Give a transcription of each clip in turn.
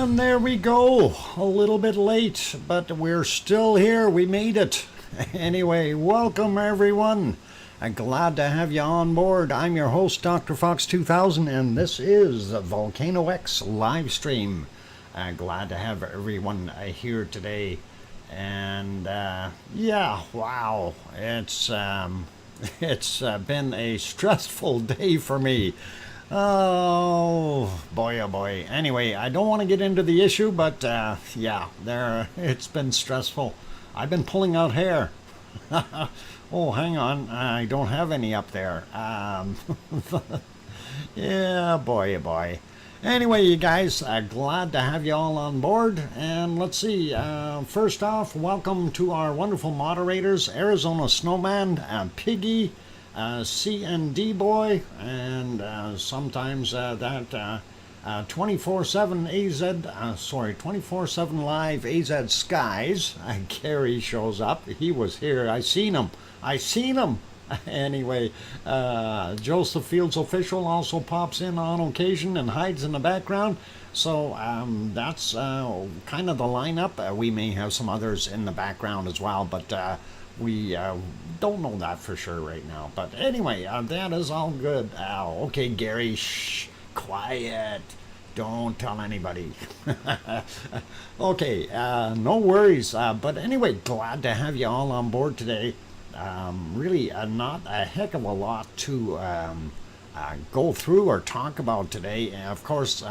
And there we go. A little bit late, but we're still here. We made it. Anyway, welcome everyone. I'm glad to have you on board. I'm your host, DrFox2000, and this is the VolcanoX live stream. Glad to have everyone here today. And yeah, wow, it's been a stressful day for me. Oh boy, oh boy. Anyway, I don't want to get into the issue, but yeah, it's been stressful. I've been pulling out hair. Oh, hang on, I don't have any up there. Yeah, boy, oh boy. Anyway, you guys, glad to have you all on board. And let's see, first off, welcome to our wonderful moderators, Arizona Snowman, Piggy, C&D Boy, and sometimes that 24/7 AZ, 24/7 Live AZ Skies. Gary shows up. He was here. I seen him. Anyway, Joseph Fields official also pops in on occasion and hides in the background. So that's kind of the lineup. We may have some others in the background as well, but we don't know that for sure right now. But anyway, that is all good. Okay, Gary, shh, quiet. Don't tell anybody. Okay, no worries. But anyway, glad to have you all on board today. Really not a heck of a lot to go through or talk about today. Of course,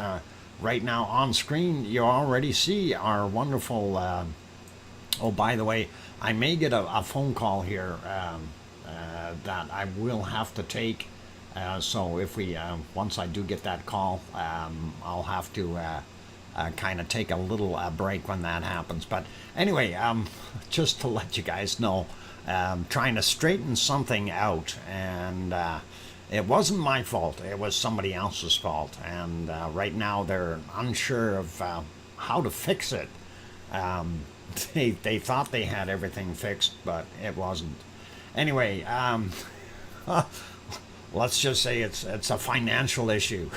right now on screen, you already see our wonderful... oh, by the way, I may get a phone call here that I will have to take. So if we, once I do get that call, I'll have to kind of take a little break when that happens. But anyway, just to let you guys know, trying to straighten something out, and it wasn't my fault. It was somebody else's fault, and right now they're unsure of how to fix it. They thought they had everything fixed, but it wasn't. Anyway, let's just say it's a financial issue.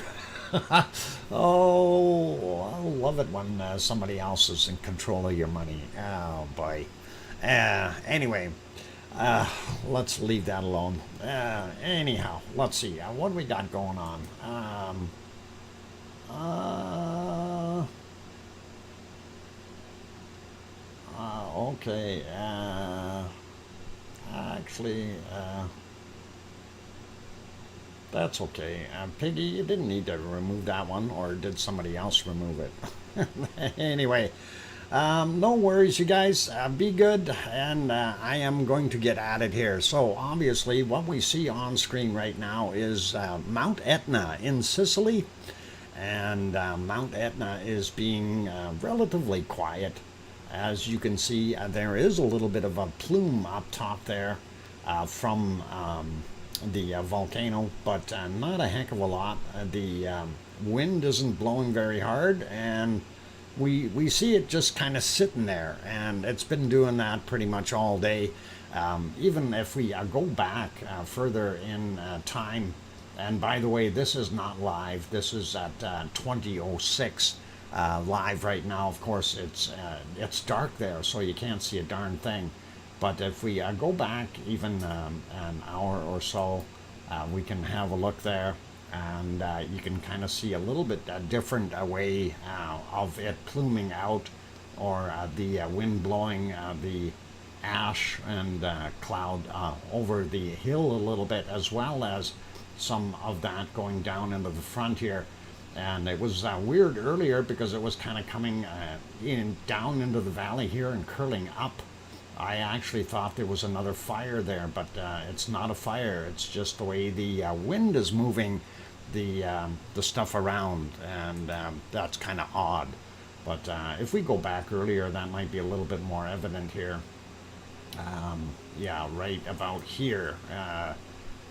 Oh, I love it when somebody else is in control of your money. Oh boy. Anyway, let's leave that alone. Anyhow, let's see. What do we got going on? Okay. Actually, that's okay. Piggy, you didn't need to remove that one, or did somebody else remove it? Anyway, no worries, you guys. Be good, and I am going to get at it here. So, obviously, what we see on screen right now is Mount Etna in Sicily, and Mount Etna is being relatively quiet. As you can see, there is a little bit of a plume up top there from the volcano, but not a heck of a lot. The wind isn't blowing very hard, and we see it just kind of sitting there, and it's been doing that pretty much all day. Even if we go back further in time, and by the way, this is not live. This is at 20:06 live right now. Of course, it's dark there, so you can't see a darn thing. But if we go back even an hour or so, we can have a look there, and you can kind of see a little bit different way of it pluming out, or the wind blowing the ash and cloud over the hill a little bit, as well as some of that going down into the front here. And it was weird earlier because it was kind of coming down into the valley here and curling up. I actually thought there was another fire there, but it's not a fire. It's just the way the wind is moving the stuff around, and that's kind of odd. But if we go back earlier, that might be a little bit more evident here. Yeah, right about here.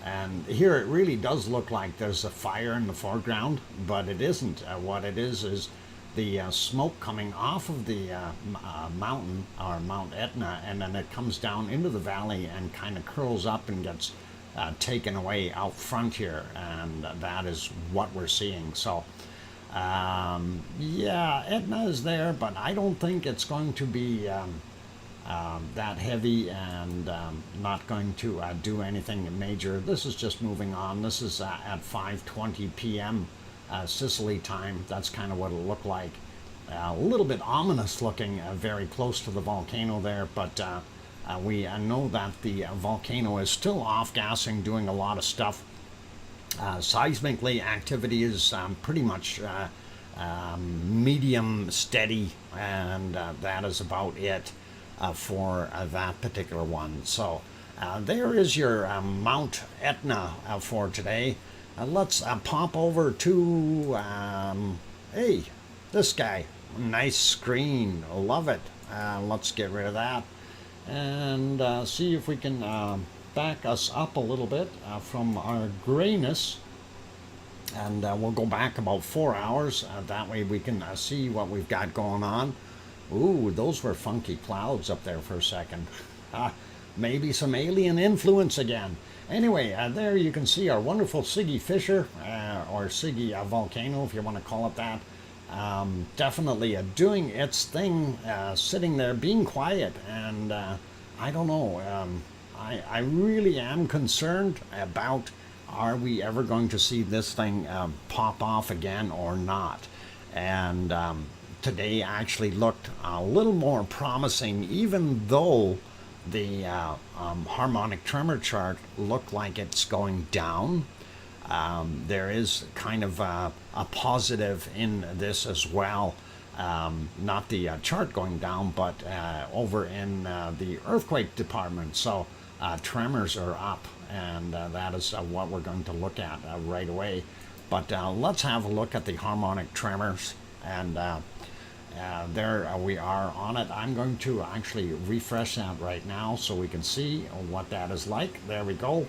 And here it really does look like there's a fire in the foreground, but it isn't. What it is the smoke coming off of the mountain, or Mount Etna, and then it comes down into the valley and kind of curls up and gets taken away out front here, and that is what we're seeing. So yeah, Etna is there, but I don't think it's going to be that heavy, and not going to do anything major. This is just moving on. This is at 5:20 p.m. Sicily time. That's kind of what it'll look like. A little bit ominous looking, very close to the volcano there, but we know that the volcano is still off-gassing, doing a lot of stuff. Seismically, activity is pretty much medium steady, and that is about it for that particular one. So there is your Mount Etna for today. Let's pop over to, hey, this guy. Nice screen. Love it. Let's get rid of that and see if we can back us up a little bit from our grayness. And we'll go back about 4 hours. That way we can see what we've got going on. Ooh, those were funky clouds up there for a second. maybe some alien influence again. Anyway, there you can see our wonderful Siggy Fisher, or Siggy volcano, if you want to call it that. Definitely doing its thing, sitting there being quiet, and I don't know, I really am concerned about, are we ever going to see this thing pop off again or not? And today actually looked a little more promising, even though the harmonic tremor chart looked like it's going down. There is kind of a positive in this as well. Not the chart going down, but over in the earthquake department. So tremors are up, and that is what we're going to look at right away. But let's have a look at the harmonic tremors, and there we are on it. I'm going to actually refresh that right now so we can see what that is like. There we go.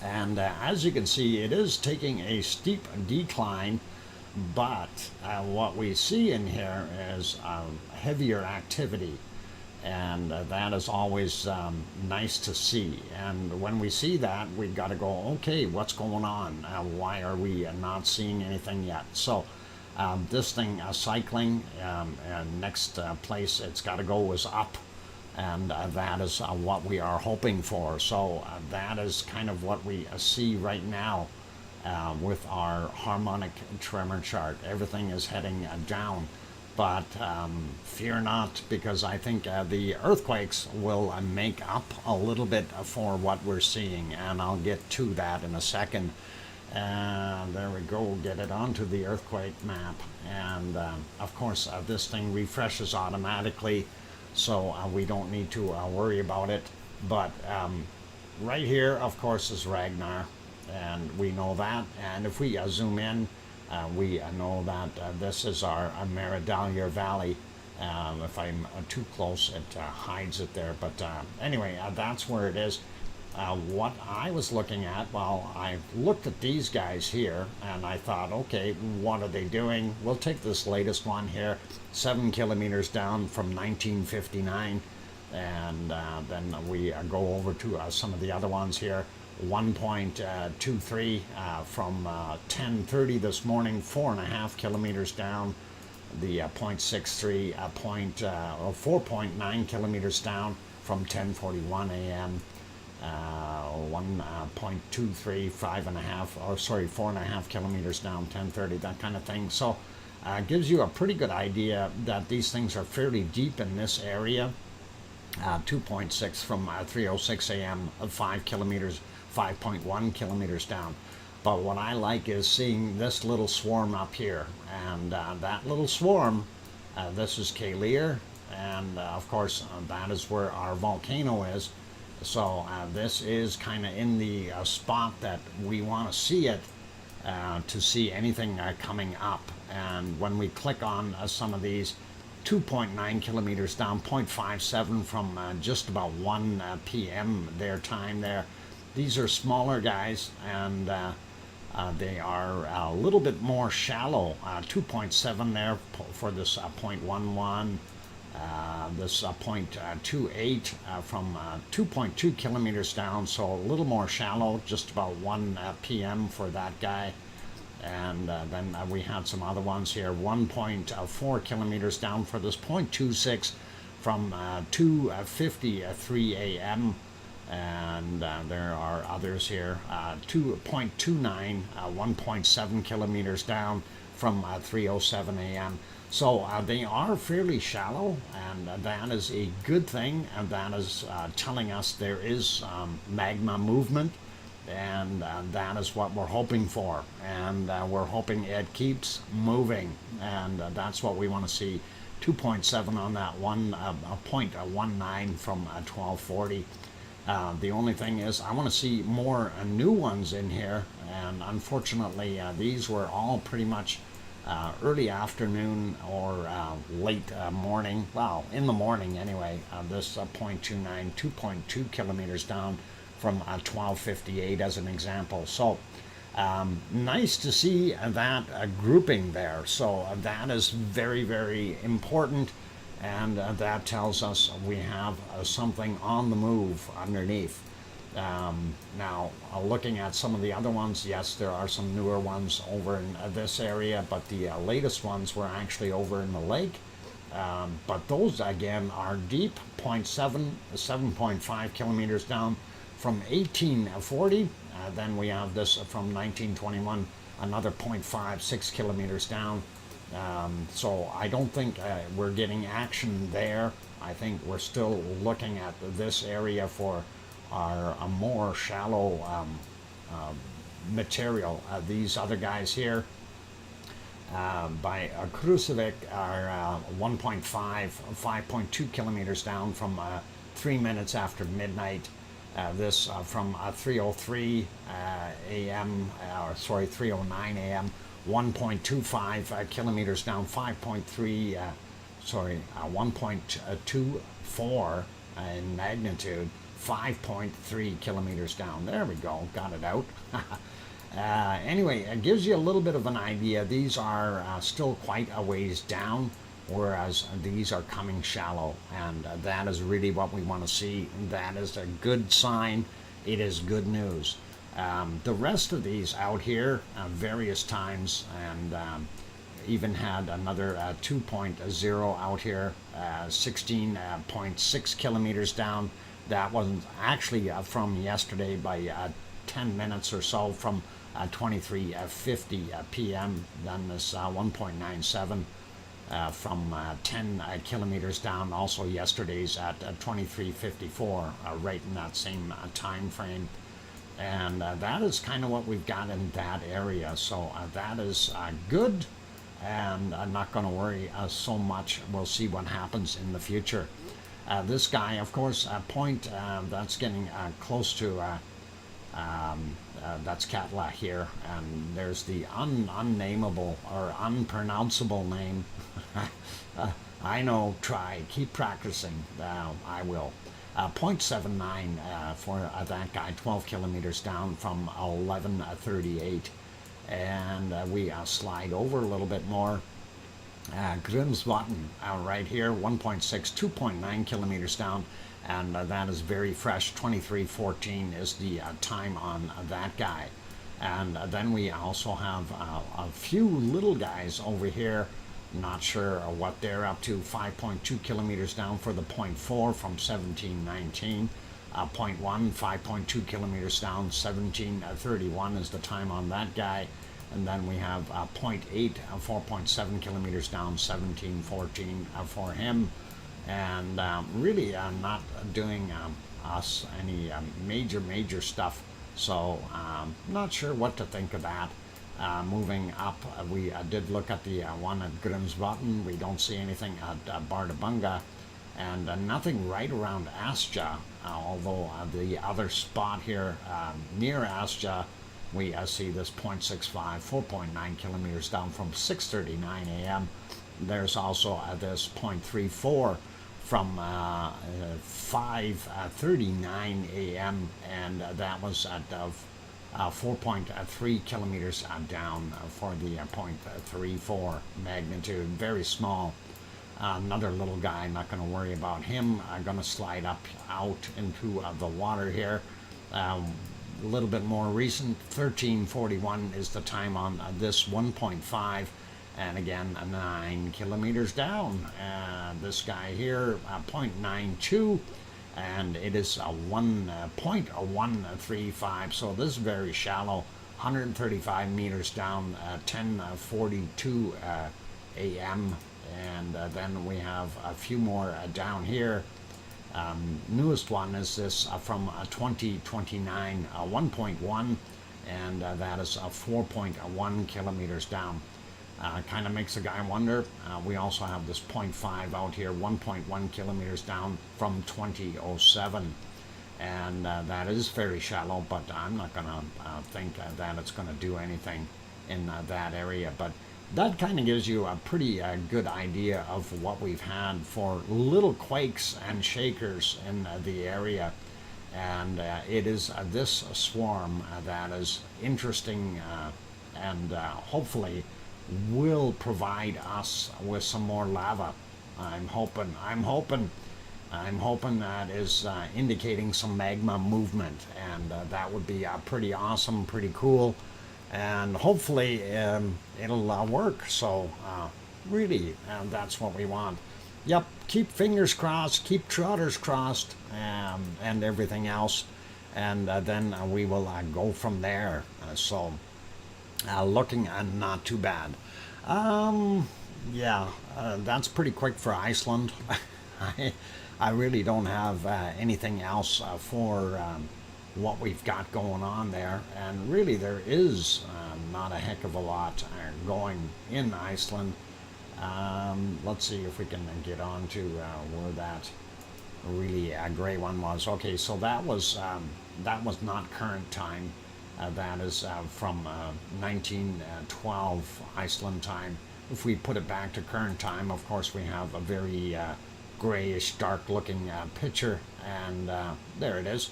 And as you can see, it is taking a steep decline, but what we see in here is heavier activity, and that is always nice to see. And when we see that, we've got to go, okay, what's going on? Why are we not seeing anything yet? So this thing cycling, and next place it's got to go is up, and that is what we are hoping for. So that is kind of what we see right now with our harmonic tremor chart. Everything is heading down, but fear not, because I think the earthquakes will make up a little bit for what we're seeing, and I'll get to that in a second. And there we go, get it onto the earthquake map, and of course this thing refreshes automatically, so we don't need to worry about it. But right here, of course, is Ragnar, and we know that. And if we zoom in, we know that this is our Meridalier Valley. If I'm too close, it hides it there, but anyway, that's where it is. What I was looking at, well, I looked at these guys here, and I thought, okay, what are they doing? We'll take this latest one here, 7 kilometers down from 1959, and then we go over to some of the other ones here. 1.23 from 10:30 this morning, 4.5 kilometers down. The 0.63, 4.9 kilometers down from 10:41 a.m. 1.23, 4.5 kilometers down, 10:30, that kind of thing. So gives you a pretty good idea that these things are fairly deep in this area. 2.6 from 3:06 a.m., 5 kilometers, 5.1 kilometers down. But what I like is seeing this little swarm up here, and that little swarm, this is Kalir, and of course that is where our volcano is. So this is kind of in the spot that we want to see it, to see anything coming up. And when we click on some of these, 2.9 kilometers down, 0.57 from just about 1 p.m. their time there. These are smaller guys, and they are a little bit more shallow. 2.7 there for this 0.11. This 0.28 from 2.2 kilometers down, so a little more shallow, just about 1 p.m. for that guy. And then we had some other ones here, 1.4 kilometers down for this 0.26 from 2:53 a.m. And there are others here, 2.29, 1.7 kilometers down from 3:07 a.m. So they are fairly shallow, and that is a good thing, and that is telling us there is magma movement, and that is what we're hoping for, and we're hoping it keeps moving, and that's what we want to see. 2.7 on that one, 0.19 from 1240. The only thing is, I want to see more new ones in here, and unfortunately these were all pretty much early afternoon or late morning. Well, in the morning anyway. This 0.29, 2.2 kilometers down from 1258 as an example. So nice to see that grouping there. So that is very, very important. and that tells us we have something on the move underneath. Now, looking at some of the other ones, yes, there are some newer ones over in this area, but the latest ones were actually over in the lake. But those again are deep, 0.7, 7.5 kilometers down from 1840. Then we have this from 1921, another 0.5, 6 kilometers down. So I don't think we're getting action there. I think we're still looking at this area for a more shallow material. These other guys here by Krusevik are 1.5, 5.2 kilometers down from 3 minutes after midnight. This from 3:03 a.m. Or sorry, 3:09 a.m. 1.25 kilometers down, 5.3, 1.24 in magnitude, 5.3 kilometers down. There we go, got it out. Anyway, it gives you a little bit of an idea. These are still quite a ways down, whereas these are coming shallow, and that is really what we want to see. That is a good sign. It is good news. The rest of these out here, various times, and even had another 2.0 out here, 16.6 kilometers down. That wasn't actually from yesterday by 10 minutes or so, from 23:50 p.m. Then this 1.97 from 10 kilometers down, also yesterday's at 23:54, right in that same time frame. And that is kind of what we've got in that area. So that is good, and I'm not going to worry so much. We'll see what happens in the future. This guy, of course, point that's getting close to, that's Katla here, and there's the unnameable or unpronounceable name. I know, try, keep practicing. I will. 0.79 for that guy, 12 kilometers down from 11:38. And we slide over a little bit more. Grimsvatn right here, 1.6, 2.9 kilometers down, and that is very fresh. 23:14 is the time on that guy. And then we also have a few little guys over here. Not sure what they're up to. 5.2 kilometers down for the 0.4 from 1719. 0.1, 5.2 kilometers down, 1731 is the time on that guy. And then we have 0.8, 4.7 kilometers down, 1714 for him. And really not doing us any major stuff. So not sure what to think of that. Moving up, we did look at the one at Grimsvatn. We don't see anything at Bardabunga, and nothing right around Asja, although the other spot here near Asja, we see this 0.65, 4.9 kilometers down from 6:39 a.m. There's also this 0.34 from 5:39 a.m. and that was at 4.3 kilometers down for the 0.34 magnitude, very small. Another little guy, not going to worry about him. I'm going to slide up out into the water here. A little bit more recent, 13:41 is the time on this 1.5, and again 9 kilometers down. This guy here, 0.92. And it is a 1.135, so this is very shallow, 135 meters down, 10:42 a.m. And then we have a few more down here. Newest one is this from 2029, 1.1, and that is 4.1 kilometers down. Kind of makes a guy wonder. We also have this 0.5 out here, 1.1 kilometers down from 2007. And that is very shallow, but I'm not going to think that it's going to do anything in that area. But that kind of gives you a pretty good idea of what we've had for little quakes and shakers in the area. And it is this swarm that is interesting and hopefully will provide us with some more lava I'm hoping that is indicating some magma movement, and that would be pretty awesome, pretty cool, and hopefully it'll work. So really, that's what we want. Yep, keep fingers crossed, keep trotters crossed, and everything else, and then we will go from there. Looking not too bad. Yeah, that's pretty quick for Iceland. I really don't have anything else for what we've got going on there, and really there is not a heck of a lot going in Iceland. Let's see if we can get on to where that really gray one was. Okay, so that was not current time. That is from 1912 Iceland time. If we put it back to current time, of course, we have a very grayish, dark-looking picture, and there it is.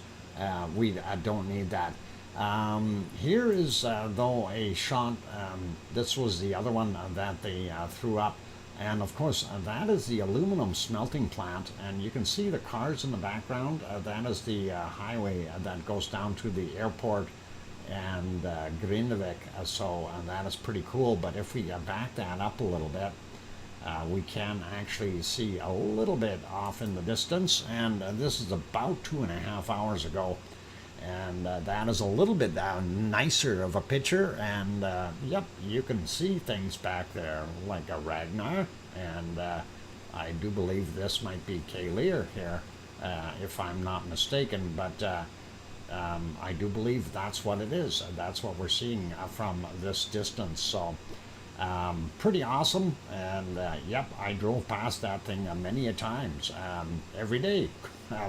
We don't need that. Here is, though, a shot. This was the other one that they threw up. And, of course, that is the aluminum smelting plant. And you can see the cars in the background. That is the highway that goes down to the airport and Grindavik. So that is pretty cool. But if we back that up a little bit, we can actually see a little bit off in the distance. And this is about 2.5 hours ago. And that is a little bit nicer of a picture, and yep, you can see things back there like a Ragnar, and I do believe this might be Kalir here, if I'm not mistaken, but I do believe that's what it is. That's what we're seeing from this distance, so pretty awesome. And yep, I drove past that thing many a times, every day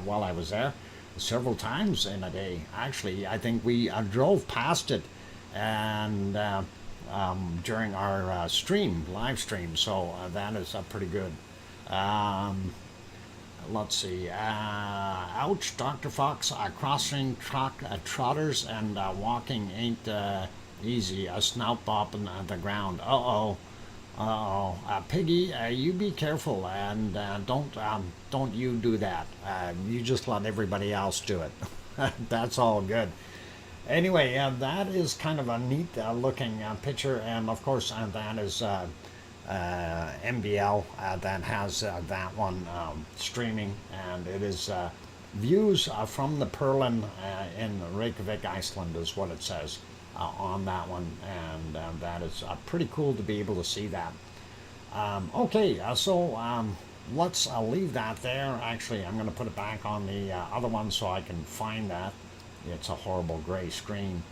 while I was there. Several times in a day. Actually, I think we drove past it and during our live stream, so that is pretty good. Let's see. Ouch, Dr. Fox, crossing trotters and walking ain't easy. A snout bopping the ground. Uh-oh. Piggy, you be careful, and don't you do that. You just let everybody else do it. That's all good. Anyway, that is kind of a neat looking picture, and of course that is MBL that has that one streaming, and it is views from the Perlin in Reykjavik, Iceland, is what it says. On that one, and that is pretty cool to be able to see that. Okay, so let's leave that there. Actually, I'm going to put it back on the other one so I can find that. It's a horrible gray screen,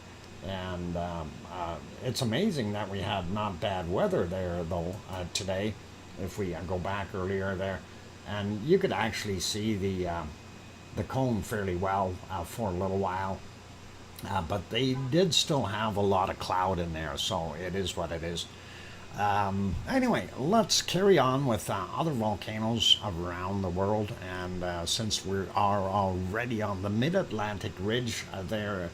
and it's amazing that we had not bad weather there though today. If we go back earlier there, and you could actually see the cone fairly well for a little while. But they did still have a lot of cloud in there, so it is what it is. Anyway, let's carry on with other volcanoes around the world, and since we are already on the mid-Atlantic ridge there,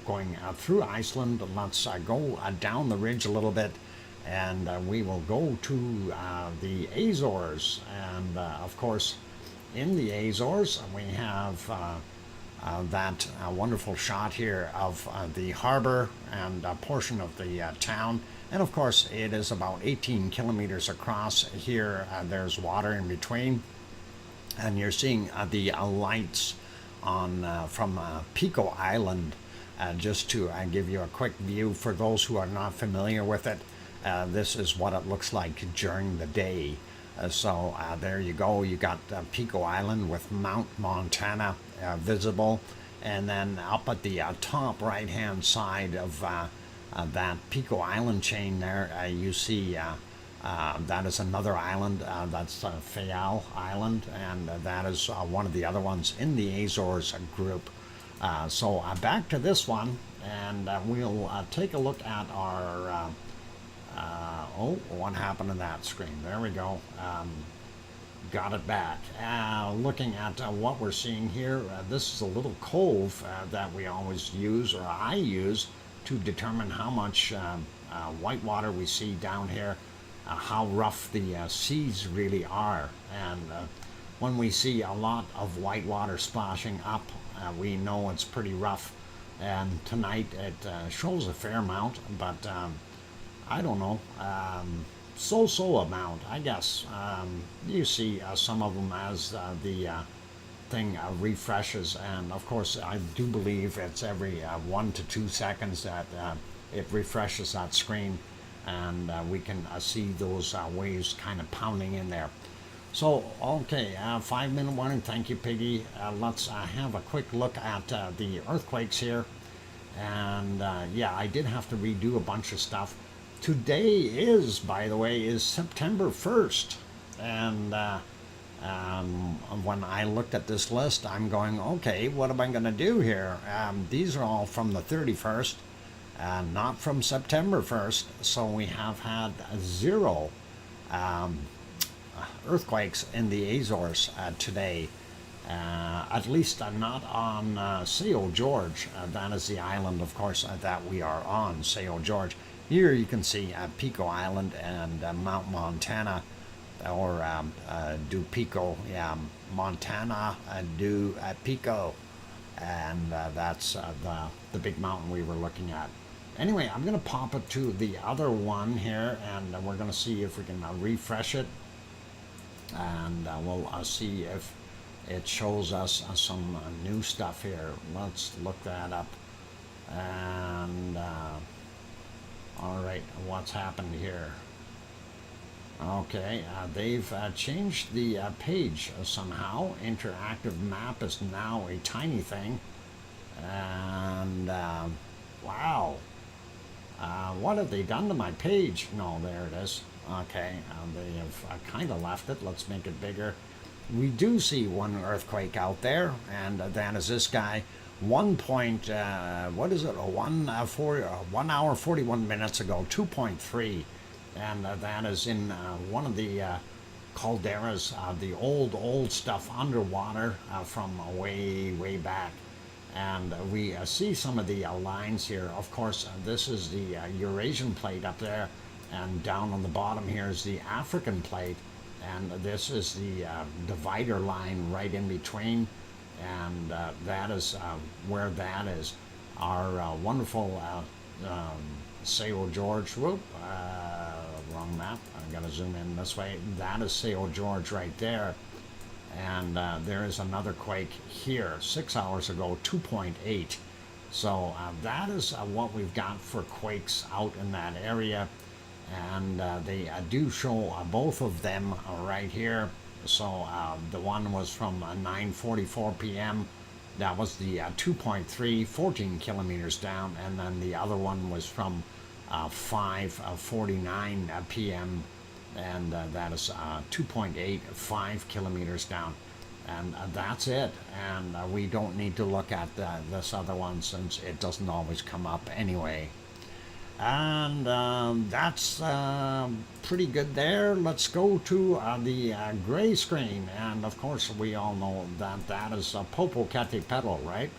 going through Iceland, let's go down the ridge a little bit, and we will go to the Azores, and of course in the Azores we have that wonderful shot here of the harbor and a portion of the town, and of course it is about 18 kilometers across here. There's water in between, and you're seeing the lights on from Pico Island. Just to give you a quick view for those who are not familiar with it, this is what it looks like during the day. So there you go. You got Pico Island with Mount Montana visible, and then up at the top right hand side of that Pico Island chain there, you see that is another island. That's Fayal Island, and that is one of the other ones in the Azores group. So back to this one, and we'll take a look at our oh, what happened to that screen? There we go. Got it back. Looking at what we're seeing here, this is a little cove that we always use, or I use, to determine how much white water we see down here. how rough the seas really are. And when we see a lot of white water splashing up, we know it's pretty rough. And tonight it shows a fair amount, but I don't know, so-so amount, I guess. You see some of them as the thing refreshes, and of course I do believe it's every 1 to 2 seconds that it refreshes that screen, and we can see those waves kind of pounding in there. So, okay, 5-minute warning. Thank you, Piggy. Let's have a quick look at the earthquakes here. And yeah, I did have to redo a bunch of stuff. Today is, by the way, is September 1st. And when I looked at this list, I'm going, okay, what am I going to do here? These are all from the 31st, not from September 1st. So we have had 0 earthquakes in the Azores today. At least not on Seo George. That is the island, of course, that we are on, Seo George. Here you can see Pico Island and Mount Montana, or do Pico, yeah, Montana do Pico, and that's the big mountain we were looking at. Anyway, I'm going to pop it to the other one here, and we're going to see if we can refresh it, and we'll see if it shows us some new stuff here. Let's look that up. And all right, what's happened here? Okay, they've changed the page somehow. Interactive map is now a tiny thing. And wow, what have they done to my page? No, there it is. Okay, they have kind of left it. Let's make it bigger. We do see one earthquake out there, and that is this guy. 1 hour 41 minutes ago, 2.3, and that is in one of the calderas, the old stuff underwater from way back. And we see some of the lines here. Of course, this is the Eurasian plate up there, and down on the bottom here is the African plate. And this is the divider line right in between, and that is where that is. Our wonderful Seo George, whoop, wrong map, I've got to zoom in this way. That is Seo George right there, and there is another quake here 6 hours ago, 2.8. So that is what we've got for quakes out in that area. And they do show both of them right here. So the one was from 9:44 p.m. That was the 2.3, 14 kilometers down, and then the other one was from 5:49 p.m. and that is 2.8, 5 kilometers down, and that's it. And we don't need to look at this other one since it doesn't always come up anyway. And that's pretty good there. Let's go to the gray screen, and of course we all know that that is Popocatepetl, right?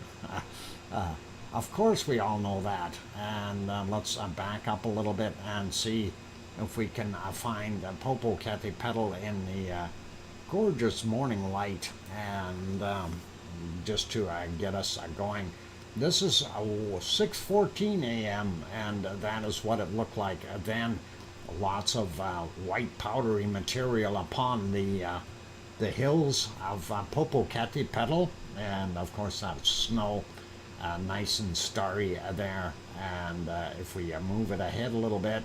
Of course we all know that. And let's back up a little bit and see if we can find Popocatepetl in the gorgeous morning light, and just to get us going. This is 6:14 a.m. and that is what it looked like. Then lots of white powdery material upon the hills of Popocatepetl, and of course that's snow, nice and starry there. And if we move it ahead a little bit,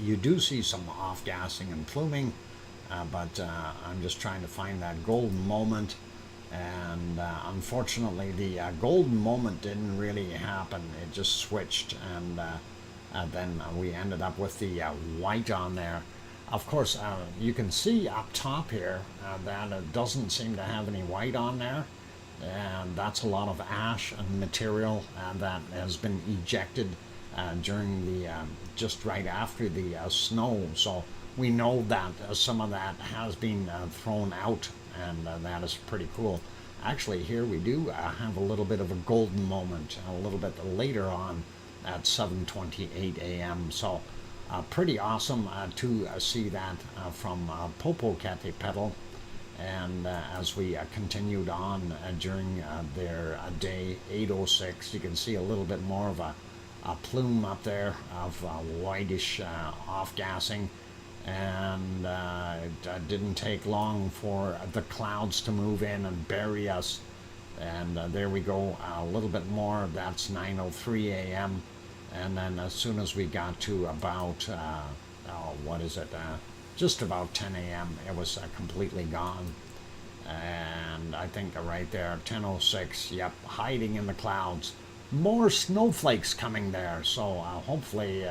you do see some off-gassing and pluming, but I'm just trying to find that golden moment. And unfortunately the golden moment didn't really happen. It just switched, and then we ended up with the white on there. Of course, you can see up top here that it doesn't seem to have any white on there, and that's a lot of ash and material that has been ejected during the just right after the snow. So we know that some of that has been thrown out, and that is pretty cool. Actually, here we do have a little bit of a golden moment a little bit later on at 7:28 a.m. So pretty awesome to see that from Popocatepetl. And as we continued on during their day 8:06, you can see a little bit more of a plume up there of whitish off-gassing. And it didn't take long for the clouds to move in and bury us. And there we go, a little bit more. That's 9:03 a.m. And then as soon as we got to about, what is it, just about 10 a.m., it was completely gone. And I think right there, 10:06, yep, hiding in the clouds. More snowflakes coming there, so hopefully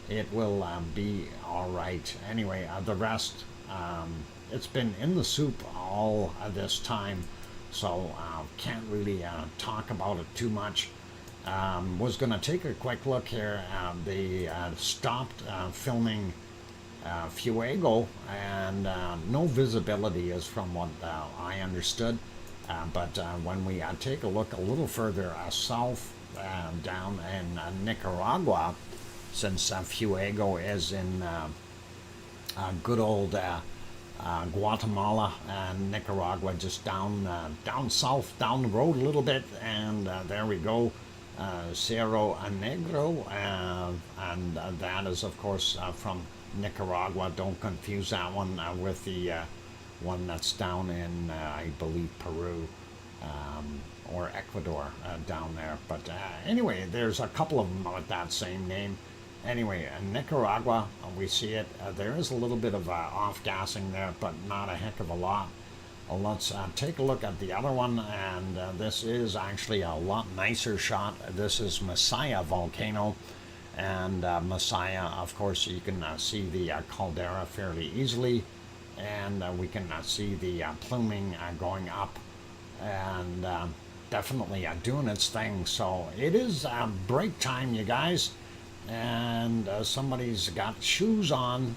it will be all right. Anyway, the rest, it's been in the soup all this time, so can't really talk about it too much. Was going to take a quick look here. They stopped filming Fuego, and no visibility is from what I understood. But when we take a look a little further south down in Nicaragua, since Fuego is in good old Guatemala and Nicaragua, just down south, down the road a little bit, and there we go. Cerro Negro, and that is of course from Nicaragua. Don't confuse that one with the one that's down in I believe Peru or Ecuador down there. But anyway, there's a couple of them with that same name. Anyway, Nicaragua, we see it. There is a little bit of off-gassing there, but not a heck of a lot. Let's take a look at the other one, and this is actually a lot nicer shot. This is Messiah Volcano, and Messiah, of course, you can see the caldera fairly easily, and we can see the pluming going up, and definitely doing its thing. So it is break time, you guys, and somebody's got shoes on.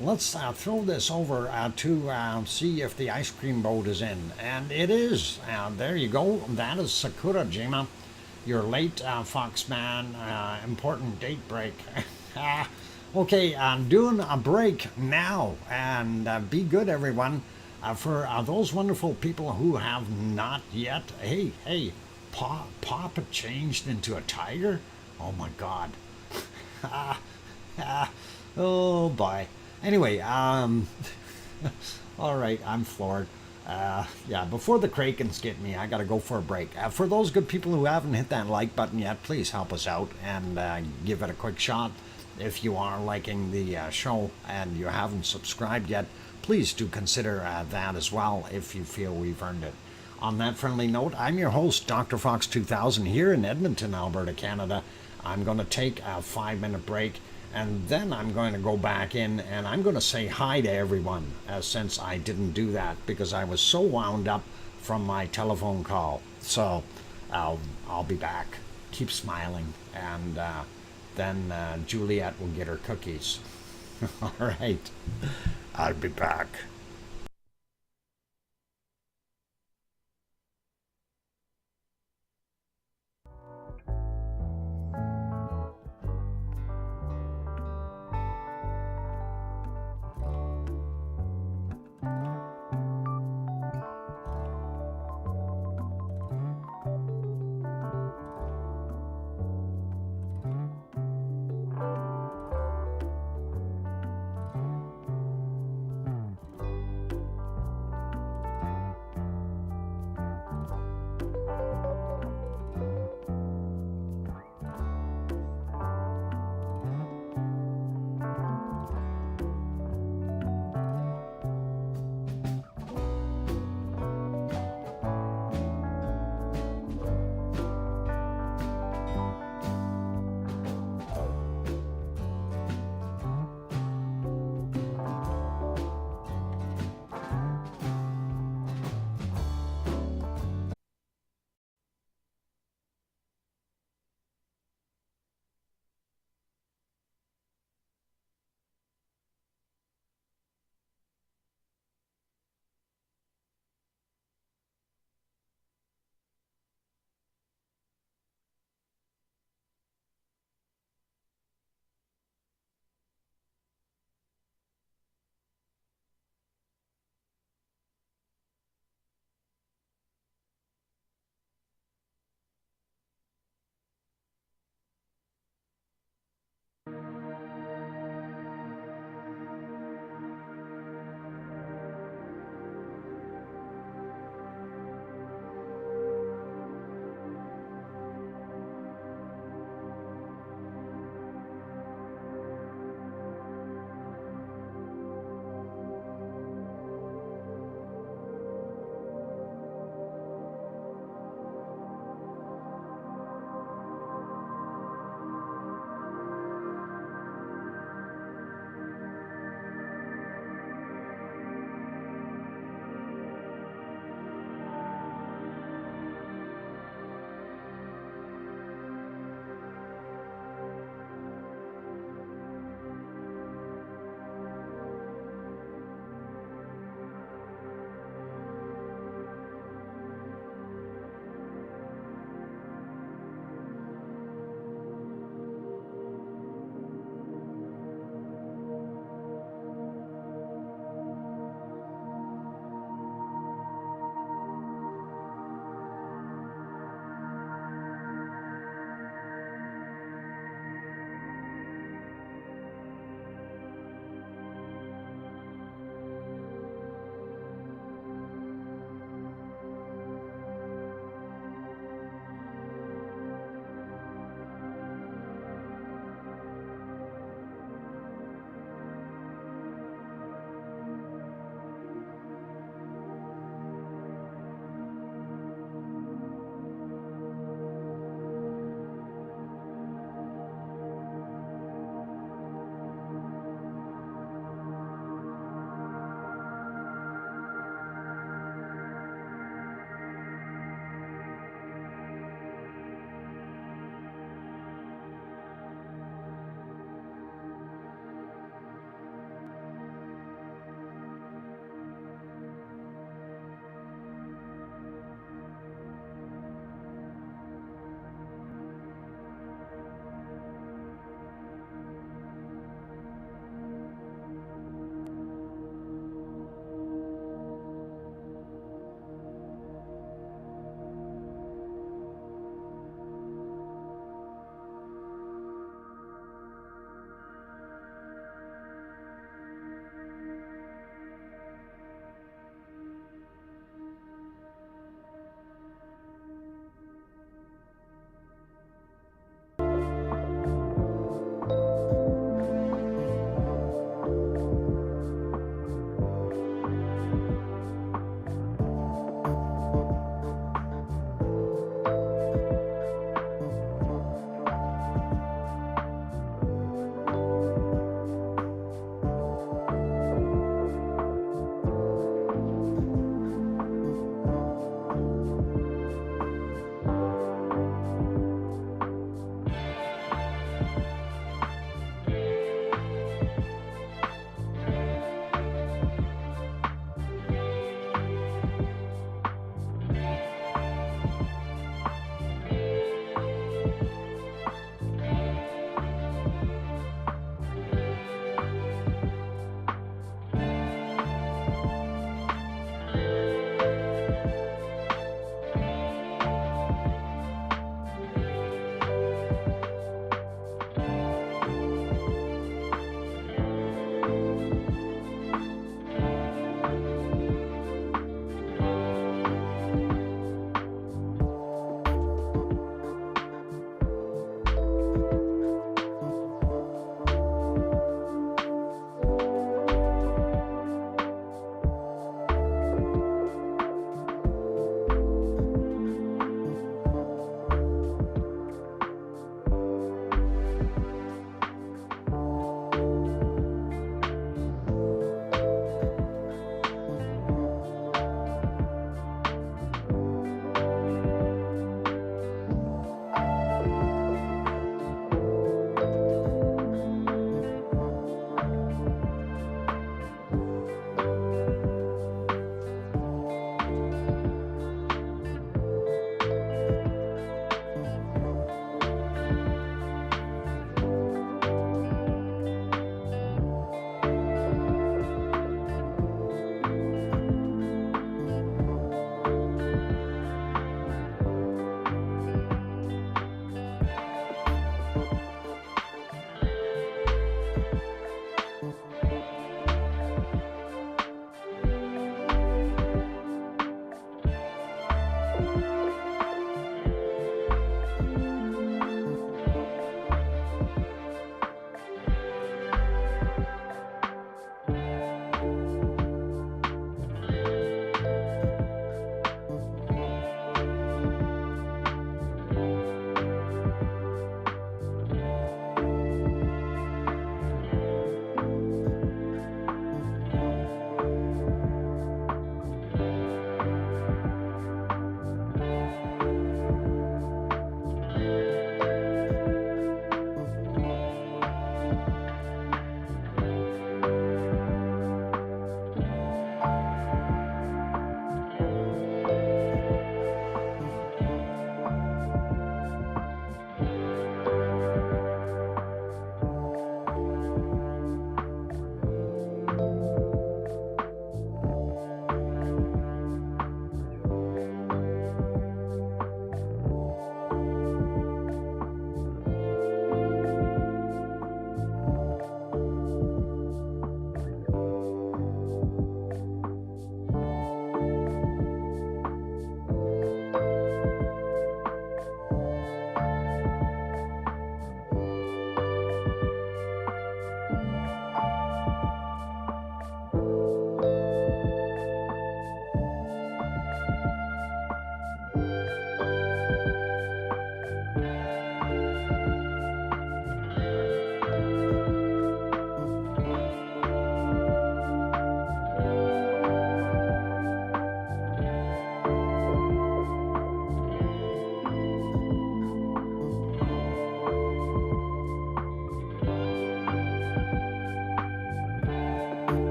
Let's throw this over to see if the ice cream boat is in. And it is. There you go. That is Sakura Jima. You're late, Foxman. Important date break. Okay, I'm doing a break now. And be good, everyone. For those wonderful people who have not yet. Hey, Papa changed into a tiger? Oh, my God. Oh, boy. Anyway, all right, I'm floored. Yeah, before the Krakens get me, I gotta go for a break. For those good people who haven't hit that like button yet, please help us out and give it a quick shot. If you are liking the show and you haven't subscribed yet, please do consider that as well if you feel we've earned it. On that friendly note, I'm your host, DrFox2000, here in Edmonton, Alberta, Canada. I'm going to take a 5-minute break, and then I'm going to go back in and I'm going to say hi to everyone, since I didn't do that because I was so wound up from my telephone call. So I'll be back. Keep smiling, and then Juliet will get her cookies. All right, I'll be back.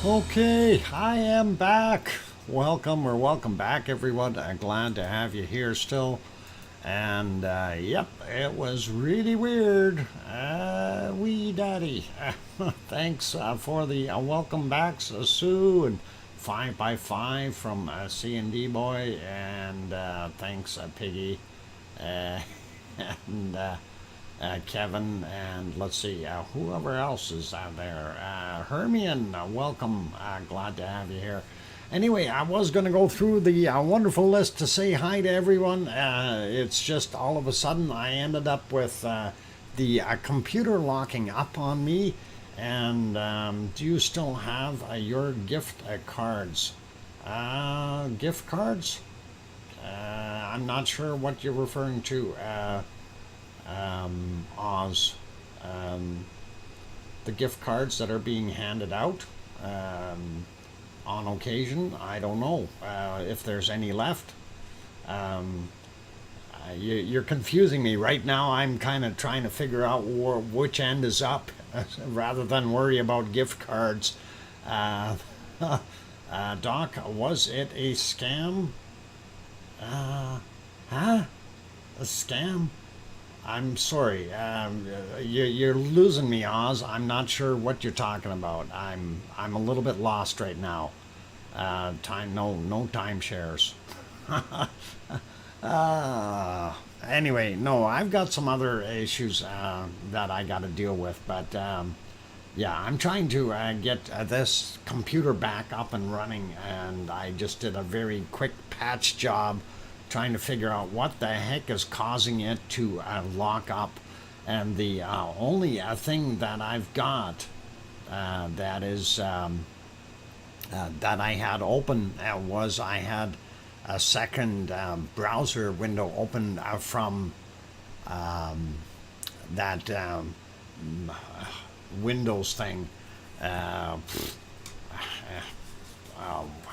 Okay, I am back. Welcome back, everyone. Glad to have you here still. And yep, it was really weird. Wee daddy. Thanks for the welcome backs, Sue and 5x5 from C&D Boy, and thanks, Piggy, and Kevin, and let's see, whoever else is out there. Hermione, welcome. Glad to have you here. Anyway, I was going to go through the wonderful list to say hi to everyone. It's just all of a sudden I ended up with the computer locking up on me. And do you still have your gift cards? Gift cards? I'm not sure what you're referring to, Oz. The gift cards that are being handed out. On occasion, I don't know if there's any left. You're confusing me right now. I'm kind of trying to figure out which end is up rather than worry about gift cards. Doc, was it a scam? Huh? A scam? I'm sorry. You're losing me, Oz. I'm not sure what you're talking about. I'm a little bit lost right now. No timeshares. Anyway, no, I've got some other issues that I got to deal with, but yeah, I'm trying to get this computer back up and running, and I just did a very quick patch job trying to figure out what the heck is causing it to lock up. And the only thing that I've got that is that I had open was I had a second browser window open from that Windows thing. Oh,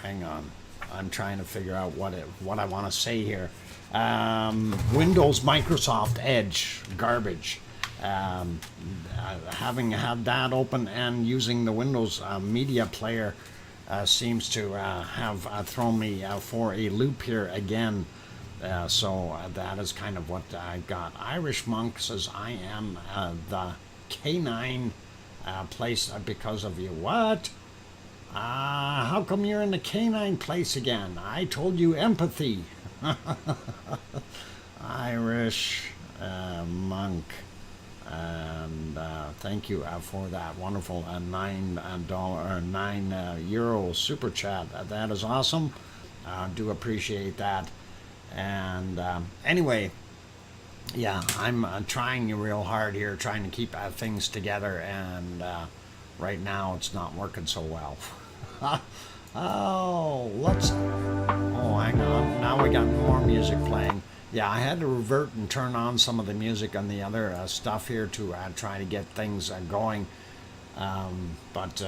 hang on. I'm trying to figure out what I want to say here. Windows Microsoft Edge garbage. Having had that open and using the Windows media player seems to have thrown me for a loop here again. So that is kind of what I got. Irish Monk says, I am the K9 place because of you. What? How come you're in the K9 place again? I told you empathy. Irish Monk. And thank you for that wonderful €9 super chat. That is awesome. Do appreciate that. And anyway, yeah, I'm trying real hard here, trying to keep things together, and right now it's not working so well. Oh, hang on. Now we got more music playing. Yeah, I had to revert and turn on some of the music on the other stuff here to try to get things going. But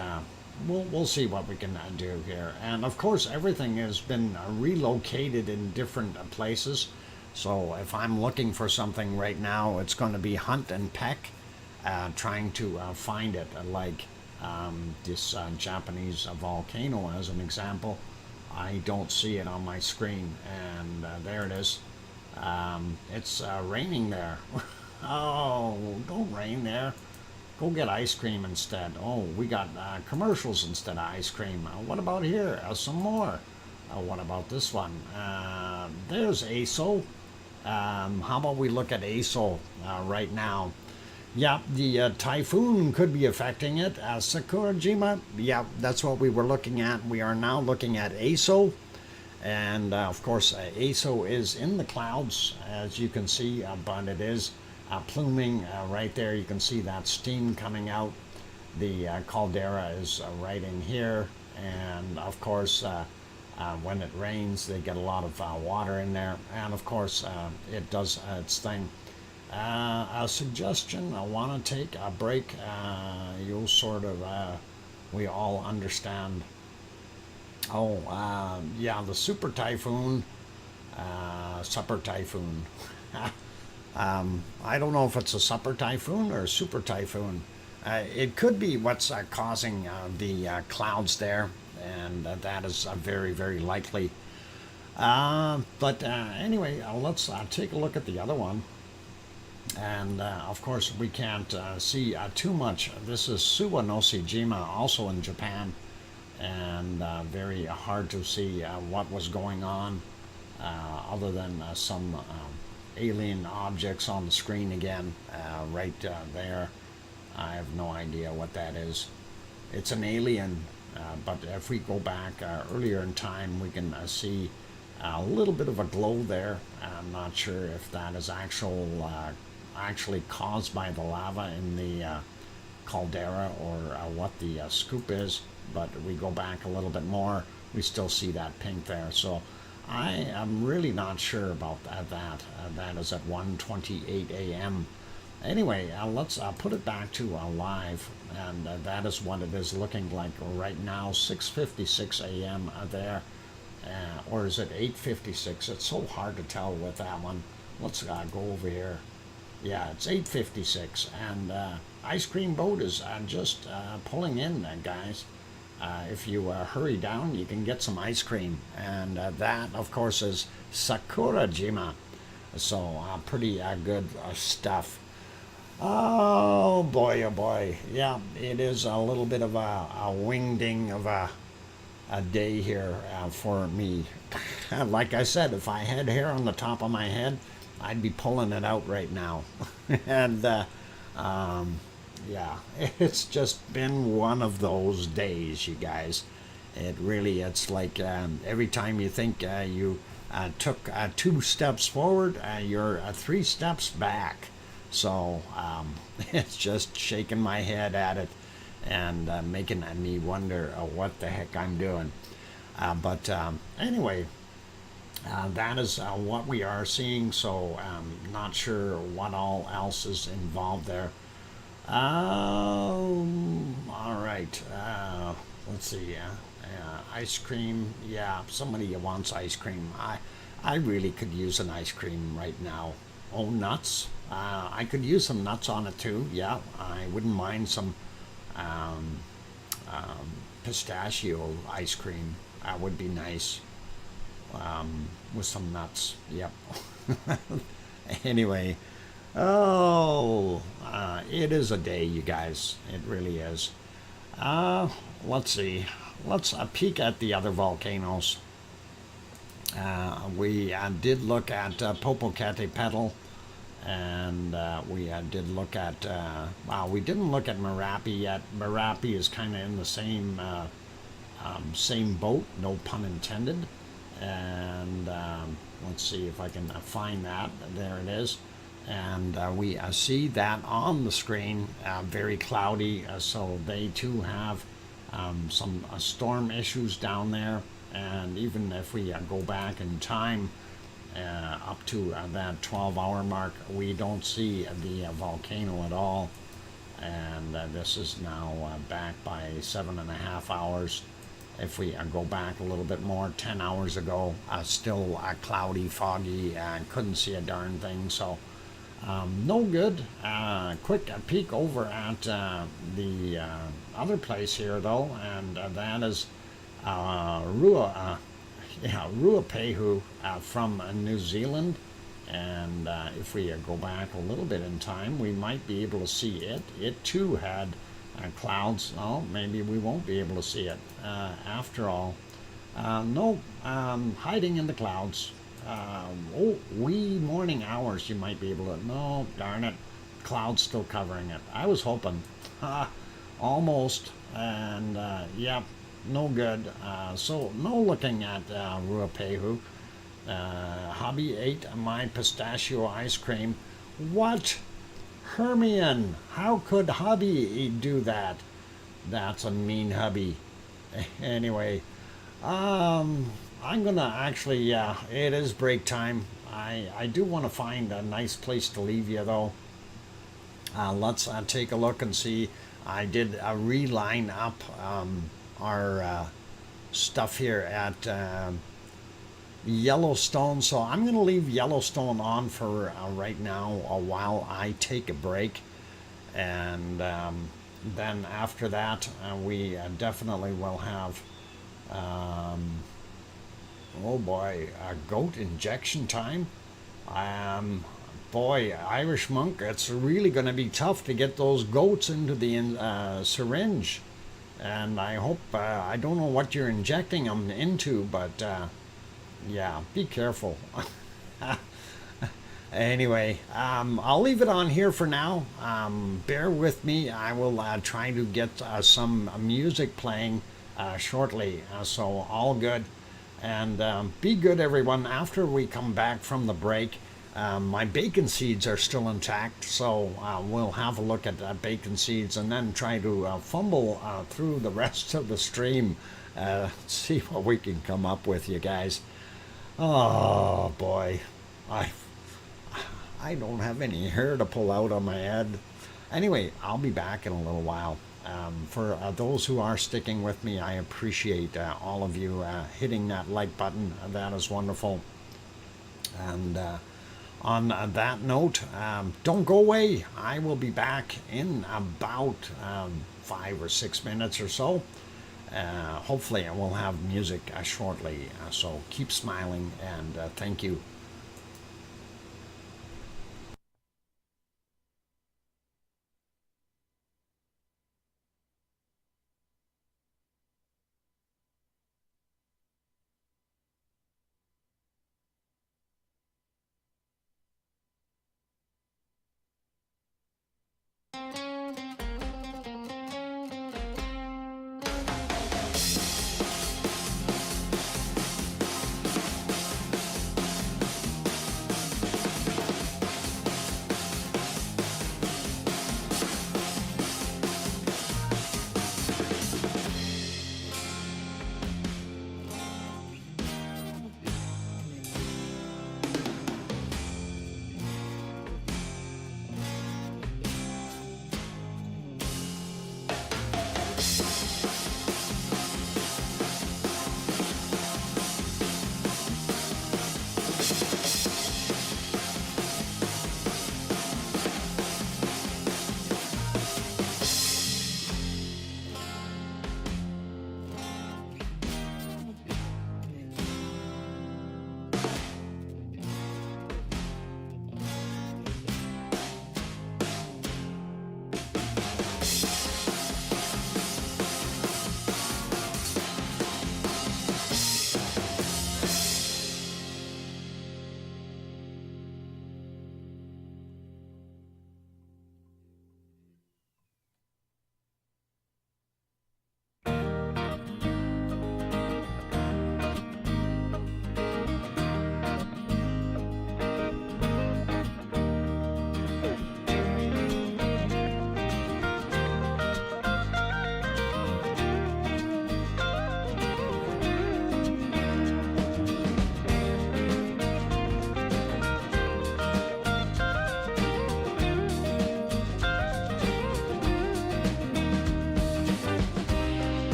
we'll see what we can do here. And of course, everything has been relocated in different places. So if I'm looking for something right now, it's going to be hunt and peck, trying to find it. Like this Japanese volcano, as an example. I don't see it on my screen, and there it is. It's raining there. Oh, don't rain there. Go get ice cream instead. Oh, we got commercials instead of ice cream. What about here? Some more. What about this one? There's ASO. How about we look at ASO right now? Yeah, the typhoon could be affecting it. Sakurajima, yeah, that's what we were looking at. We are now looking at ASO. And of course, ASO is in the clouds, as you can see, but it is pluming right there. You can see that steam coming out. The caldera is right in here. And of course, when it rains, they get a lot of water in there. And of course, it does its thing. A suggestion, I want to take a break. You'll sort of, we all understand. Oh, yeah, the super typhoon, supper typhoon. I don't know if it's a supper typhoon or a super typhoon. It could be what's causing the clouds there, and that is very, very likely. But anyway, let's take a look at the other one. And of course, we can't see too much. This is Suwanoshijima, also in Japan, and very hard to see what was going on, other than some alien objects on the screen again, right there. I have no idea what that is. It's an alien, but if we go back earlier in time, we can see a little bit of a glow there. I'm not sure if that is actually caused by the lava in the caldera, or what the scoop is, but we go back a little bit more, we still see that pink there. So I am really not sure about that. That is at 1:28 a.m. Anyway, let's put it back to live, and that is what it is looking like right now, 6:56 a.m. There, or is it 8:56? It's so hard to tell with that one. Let's go over here. Yeah, it's 8:56, and ice cream boat is just pulling in, guys. If you hurry down, you can get some ice cream, and that, of course, is Sakurajima. So pretty good stuff. Oh boy, yeah, it is a little bit of a wingding of a day here for me. Like I said, if I had hair on the top of my head, I'd be pulling it out right now. And yeah, it's just been one of those days, you guys. It's like every time you think you took 2 steps forward, you're 3 steps back. So it's just shaking my head at it, and making me wonder what the heck I'm doing. But anyway, that is what we are seeing. So not sure what all else is involved there. All right. Let's see. Ice cream. Yeah, somebody wants ice cream. I really could use an ice cream right now. Oh, nuts. I could use some nuts on it too. Yeah, I wouldn't mind some pistachio ice cream. That would be nice, with some nuts. Yep. Anyway, it is a day, you guys. It really is. Let's see. Let's peek at the other volcanoes. We did look at Popocatepetl, and we did look at, we didn't look at Merapi yet. Merapi is kind of in the same boat, no pun intended. And let's see if I can find that. There it is. And we see that on the screen, very cloudy, so they too have some storm issues down there. And even if we go back in time up to that 12-hour mark, we don't see the volcano at all. And this is now back by 7.5 hours. If we go back a little bit more, 10 hours ago, still cloudy, foggy, couldn't see a darn thing. So no good. Quick peek over at the other place here, though, and that is Ruapehu from New Zealand. And if we go back a little bit in time, we might be able to see it. It too had clouds. Oh, maybe we won't be able to see it after all. No, hiding in the clouds. Wee morning hours you might be able to. No, darn it, clouds still covering it. I was hoping. Almost. And yeah, no good. So no looking at Ruapehu. Hubby ate my pistachio ice cream. What? Hermione, how could hubby do that? That's a mean hubby. Anyway, I'm gonna actually, yeah, it is break time. I do want to find a nice place to leave you, though. Let's take a look and see. I did reline up our stuff here at Yellowstone, so I'm going to leave Yellowstone on for right now while I take a break. And then after that, we definitely will have, um, oh boy, a goat injection time. Um, Boy, Irish monk, it's really going to be tough to get those goats into the syringe. And I hope, I don't know what you're injecting them into, but yeah, be careful. Anyway, I'll leave it on here for now. Bear with me. I will try to get some music playing shortly. So, all good. And be good, everyone. After we come back from the break, my bacon seeds are still intact. So, we'll have a look at bacon seeds and then try to fumble through the rest of the stream. See what we can come up with, you guys. Oh, boy. I I don't have any hair to pull out on my head. Anyway, I'll be back in a little while. For those who are sticking with me, I appreciate all of you hitting that like button. That is wonderful. And on that note, don't go away. I will be back in about 5 or 6 minutes or so. Hopefully, I will have music shortly. So keep smiling and thank you.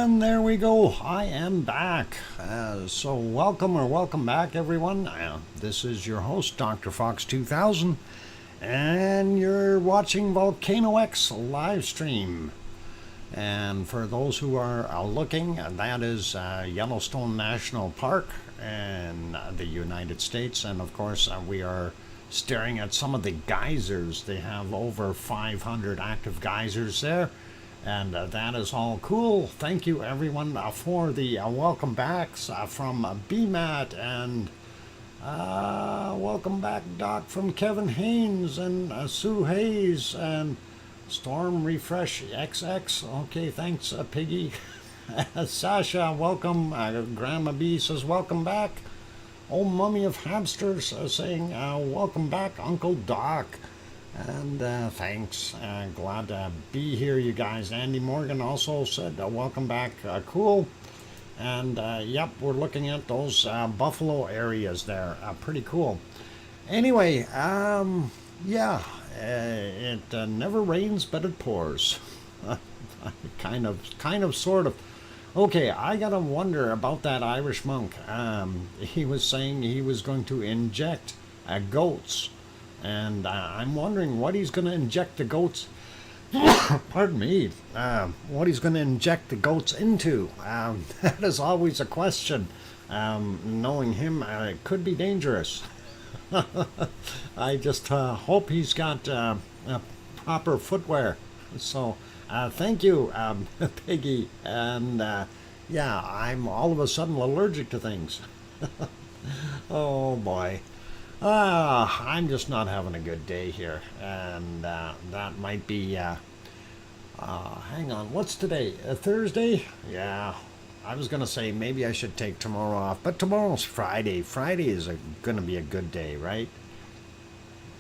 And there we go. I am back. So welcome back, everyone. This is your host, DrFox2000, and you're watching VolcanoX live stream. And for those who are looking, that is Yellowstone National Park in the United States. And of course, we are staring at some of the geysers. They have over 500 active geysers there. And that is all cool. Thank you, everyone, for the welcome backs from BMAT, and welcome back, Doc, from Kevin Haynes and Sue Hayes and Storm Refresh XX. Okay, thanks, Piggy. Sasha, welcome. Grandma B says welcome back. Old Mummy of Hamsters saying welcome back, Uncle Doc. And thanks. Glad to be here, you guys. Andy Morgan also said welcome back. Cool. And yep, we're looking at those buffalo areas there. Pretty cool. Anyway, yeah, it never rains, but it pours. kind of, sort of. Okay, I gotta wonder about that Irish monk. He was saying he was going to inject goats. And I'm wondering what he's going to inject the goats, pardon me, what he's going to inject the goats into. That is always a question. Knowing him, it could be dangerous. I just hope he's got proper footwear. So thank you, Piggy. And yeah, I'm all of a sudden allergic to things. Oh boy. I'm just not having a good day here, and that might be, hang on, what's today, Thursday? Yeah, I was going to say maybe I should take tomorrow off, but tomorrow's Friday. Friday is going to be a good day, right?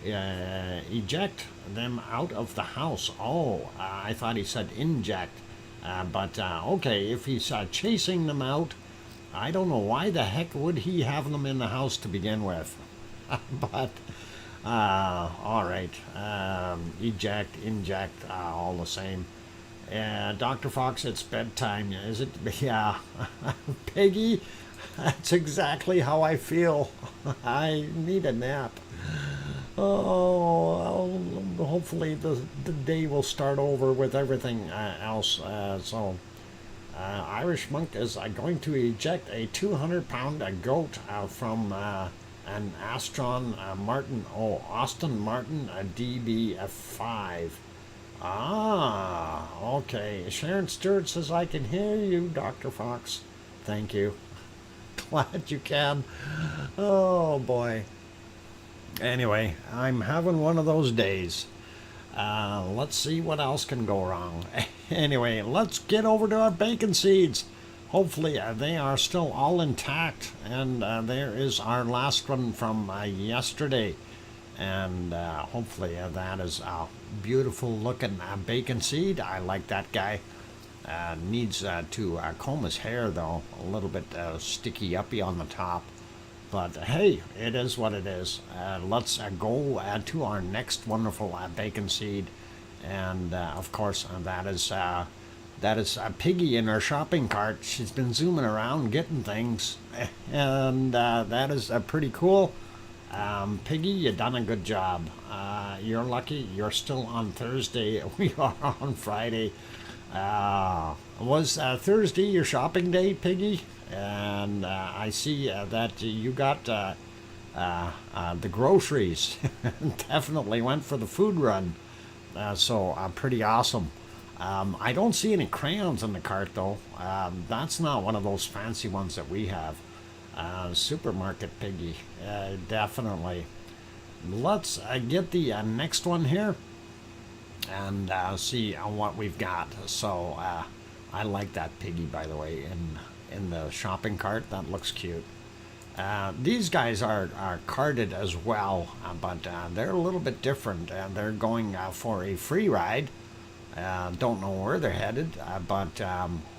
Eject them out of the house. Oh, I thought he said inject, but okay, if he's chasing them out, I don't know why the heck would he have them in the house to begin with. But all right, eject, inject, all the same. Dr. Fox, it's bedtime, is it? Yeah. Peggy, that's exactly how I feel. I need a nap. Oh, hopefully the day will start over with everything else. So Irish monk is going to eject a 200-pound goat from and Aston Martin, Austin Martin, DB5. Okay. Sharon Stewart says, I can hear you, Dr. Fox. Thank you. Glad you can. Oh, boy. Anyway, I'm having one of those days. Let's see what else can go wrong. Anyway, let's get over to our bacon seeds. Hopefully they are still all intact, and there is our last one from yesterday, and hopefully that is a beautiful looking bacon seed. I like that guy. Needs to comb his hair though, a little bit sticky uppy on the top, but hey, it is what it is. Let's go to our next wonderful bacon seed, and of course that is Piggy in her shopping cart. She's been zooming around getting things, and that is pretty cool. Piggy, you done a good job. You're lucky you're still on Thursday. We are on Friday. Was Thursday your shopping day, Piggy? And I see that you got the groceries. Definitely went for the food run. So pretty awesome. I don't see any crayons in the cart though. That's not one of those fancy ones that we have. Supermarket Piggy, definitely. Let's get the next one here and see what we've got. So I like that Piggy, by the way, in the shopping cart. That looks cute. These guys are carded as well, but they're a little bit different. They're going for a free ride. Don't know where they're headed, but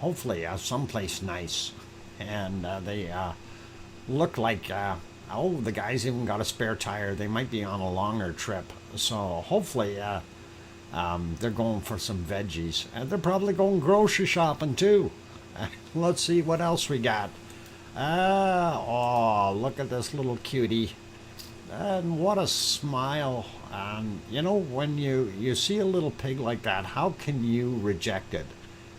hopefully someplace nice. And they look like, the guys even got a spare tire. They might be on a longer trip. So hopefully they're going for some veggies. And they're probably going grocery shopping too. Let's see what else we got. Oh, look at this little cutie. And what a smile. And you know, when you see a little pig like that, how can you reject it?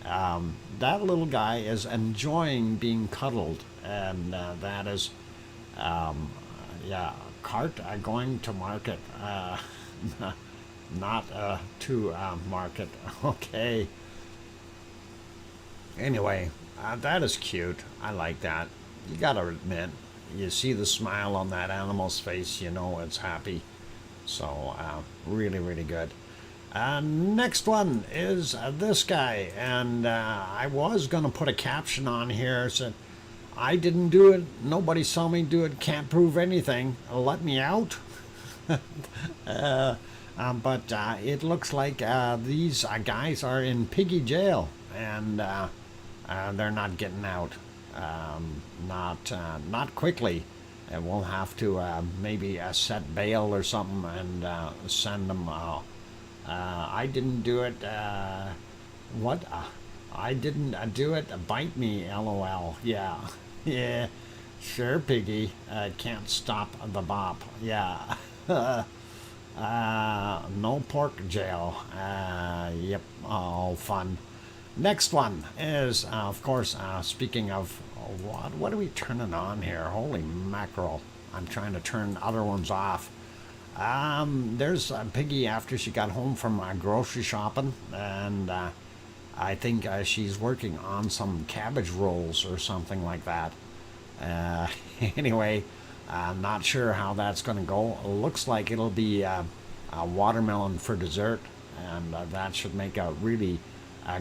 That little guy is enjoying being cuddled, and that is, yeah, cart going to market, not to market. Okay. Anyway, that is cute. I like that. You gotta admit, you see the smile on that animal's face, you know it's happy. So, really, really good. Next one is this guy, and I was going to put a caption on here, said, I didn't do it, nobody saw me do it, can't prove anything, let me out. But it looks like these guys are in piggy jail, and they're not getting out, not quickly. And we'll have to maybe set bail or something and send them. I didn't do it. What? I didn't do it. Bite me, LOL. Yeah. Yeah. Sure, piggy. Can't stop the bop. Yeah. No pork jail. Yep. All fun. Next one is, of course, speaking of what are we turning on here? Holy mackerel. I'm trying to turn other ones off. There's Piggy after she got home from grocery shopping, and I think she's working on some cabbage rolls or something like that. Anyway, I'm not sure how that's going to go. Looks like it'll be a watermelon for dessert, and that should make a really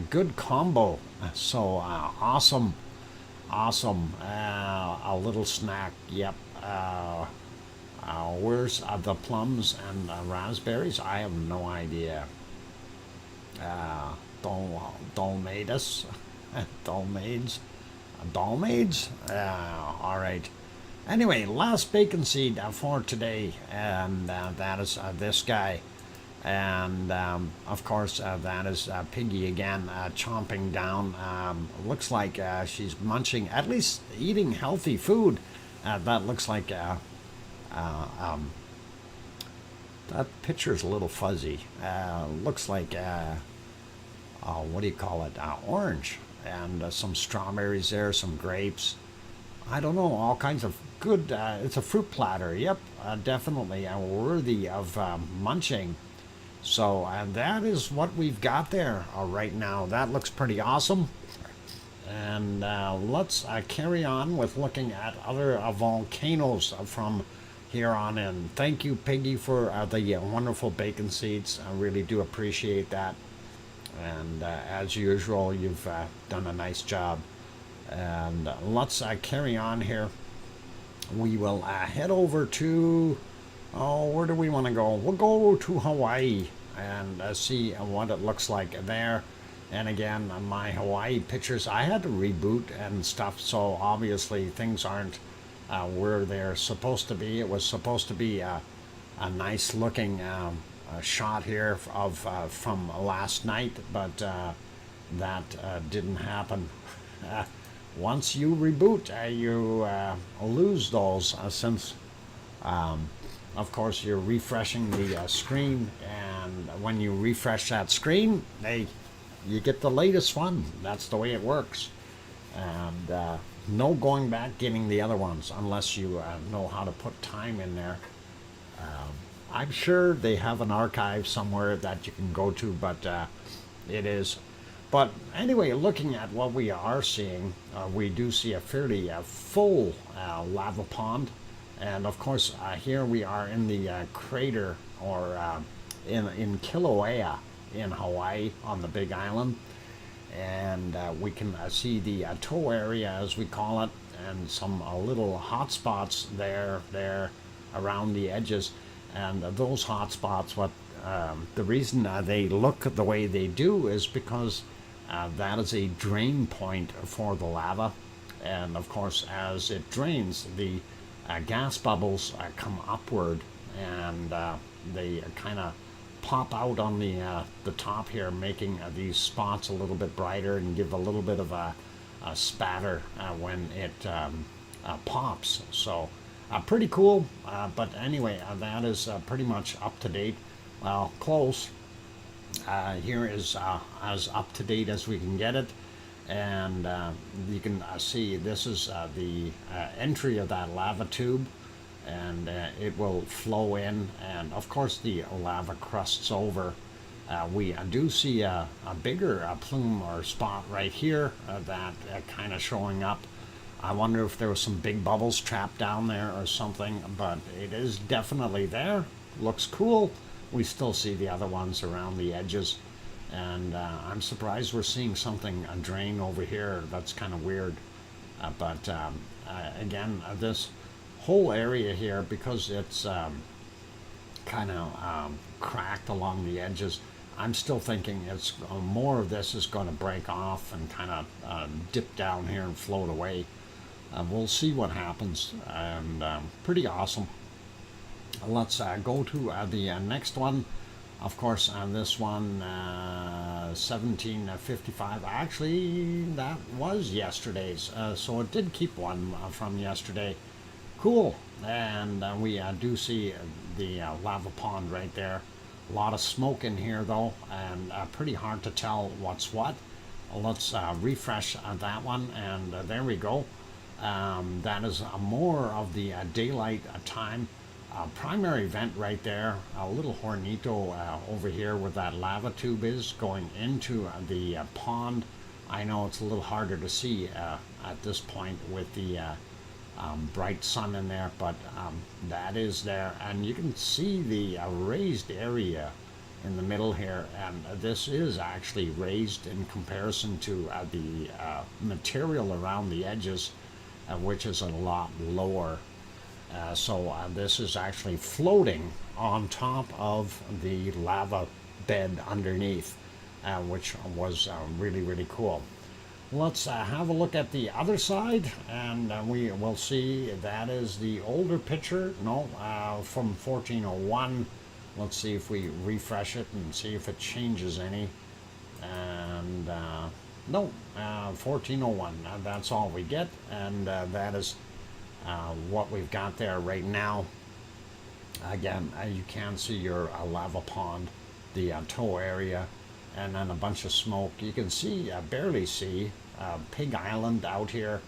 good combo. So awesome. Awesome. A little snack. Yep. Where's the plums and raspberries? I have no idea. Dolmades? Dolmades? Dolmades? All right. Anyway, last bacon seed for today, and that is this guy. And of course, that is Piggy again, chomping down. Looks like she's munching, at least eating healthy food. That looks like that picture's a little fuzzy. Looks like what do you call it? Orange, and some strawberries there, some grapes. I don't know, all kinds of good. It's a fruit platter. Yep, definitely worthy of munching. So that is what we've got there right now. That looks pretty awesome. And let's carry on with looking at other volcanoes from here on in. Thank you, Piggy, for the wonderful bacon seeds. I really do appreciate that. And as usual, you've done a nice job. And let's carry on here. We will head over to... Oh, where do we want to go? We'll go to Hawaii and see what it looks like there. And again, my Hawaii pictures, I had to reboot and stuff, so obviously things aren't where they're supposed to be. It was supposed to be a nice looking shot here of from last night, but that didn't happen. Once you reboot, you lose those since of course you're refreshing the screen, and when you refresh that screen, you get the latest one. That's the way it works. And no going back getting the other ones unless you know how to put time in there. I'm sure they have an archive somewhere that you can go to, but it is. But anyway, looking at what we are seeing, we do see a fairly full lava pond. And of course, here we are in the crater, or in Kilauea in Hawaii on the Big Island. And we can see the tow area, as we call it, and some little hot spots there around the edges. And those hot spots, the reason they look the way they do is because that is a drain point for the lava. And of course, as it drains, the gas bubbles come upward, and they kind of pop out on the top here, making these spots a little bit brighter and give a little bit of a spatter when it pops. So pretty cool. But anyway, that is pretty much up to date. Well, close. Here is as up to date as we can get it. And you can see this is the entry of that lava tube, and it will flow in, and of course the lava crusts over. We do see a bigger plume or spot right here that kind of showing up. I wonder if there was some big bubbles trapped down there or something, but it is definitely there. Looks cool. We still see the other ones around the edges. And I'm surprised we're seeing something drain over here. That's kind of weird. But again, this whole area here, because it's kind of cracked along the edges, I'm still thinking it's more of this is going to break off and kind of dip down here and float away. We'll see what happens, and pretty awesome. Let's go to the next one. Of course, on this one, 1755, actually that was yesterday's, so it did keep one from yesterday. Cool. And we do see the lava pond right there. A lot of smoke in here though, and pretty hard to tell what's what. Let's refresh that one, and there we go. That is more of the daylight time. Primary vent right there, a little hornito over here where that lava tube is going into the pond. I know it's a little harder to see at this point with the bright sun in there, but that is there, and you can see the raised area in the middle here, and this is actually raised in comparison to the material around the edges, which is a lot lower. So this is actually floating on top of the lava bed underneath, which was really, really cool. Let's have a look at the other side, and we will see that is the older picture. No, from 1401. Let's see if we refresh it and see if it changes any. And no, 1401. That's all we get, and that is what we've got there right now. Again, you can see your lava pond, the toe area, and then a bunch of smoke. You can see, barely see, Pig Island out here,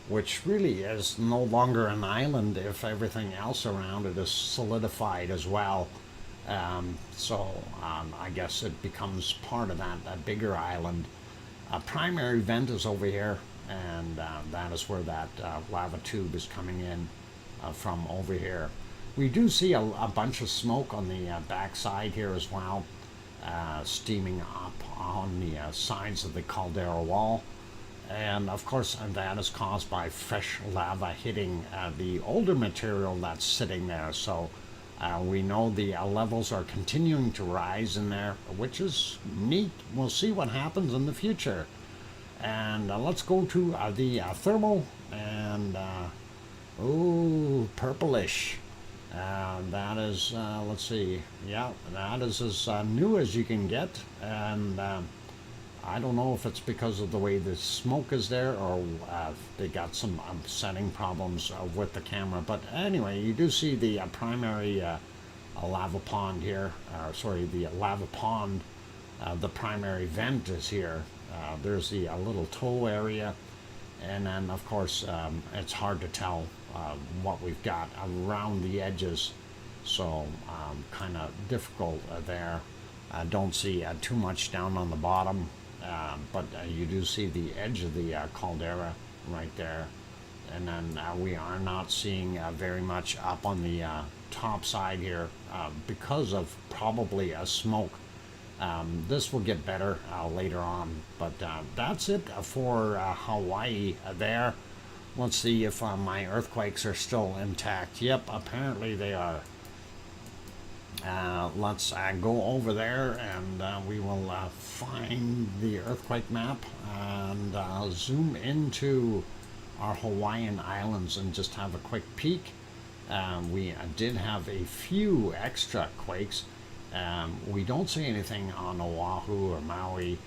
which really is no longer an island if everything else around it is solidified as well. So I guess it becomes part of that bigger island. Primary vent is over here, and that is where that lava tube is coming in from over here. We do see a bunch of smoke on the back side here as well, steaming up on the sides of the caldera wall, and of course that is caused by fresh lava hitting the older material that's sitting there. So we know the levels are continuing to rise in there, which is neat. We'll see what happens in the future. And let's go to the thermal, and oh, purplish. That is, let's see, yeah, that is as new as you can get, and I don't know if it's because of the way the smoke is there, or they got some setting problems with the camera. But anyway, you do see the primary lava pond here, sorry, the lava pond, the primary vent is here. There's the little toe area, and then of course it's hard to tell what we've got around the edges, so kind of difficult there. I don't see too much down on the bottom, but you do see the edge of the caldera right there, and then we are not seeing very much up on the top side here because of probably a smoke. This will get better later on, but that's it for Hawaii there. Let's see if my earthquakes are still intact. Yep, apparently they are. Let's go over there, and we will find the earthquake map and zoom into our Hawaiian islands and just have a quick peek. We did have a few extra quakes. We don't see anything on Oahu or Maui,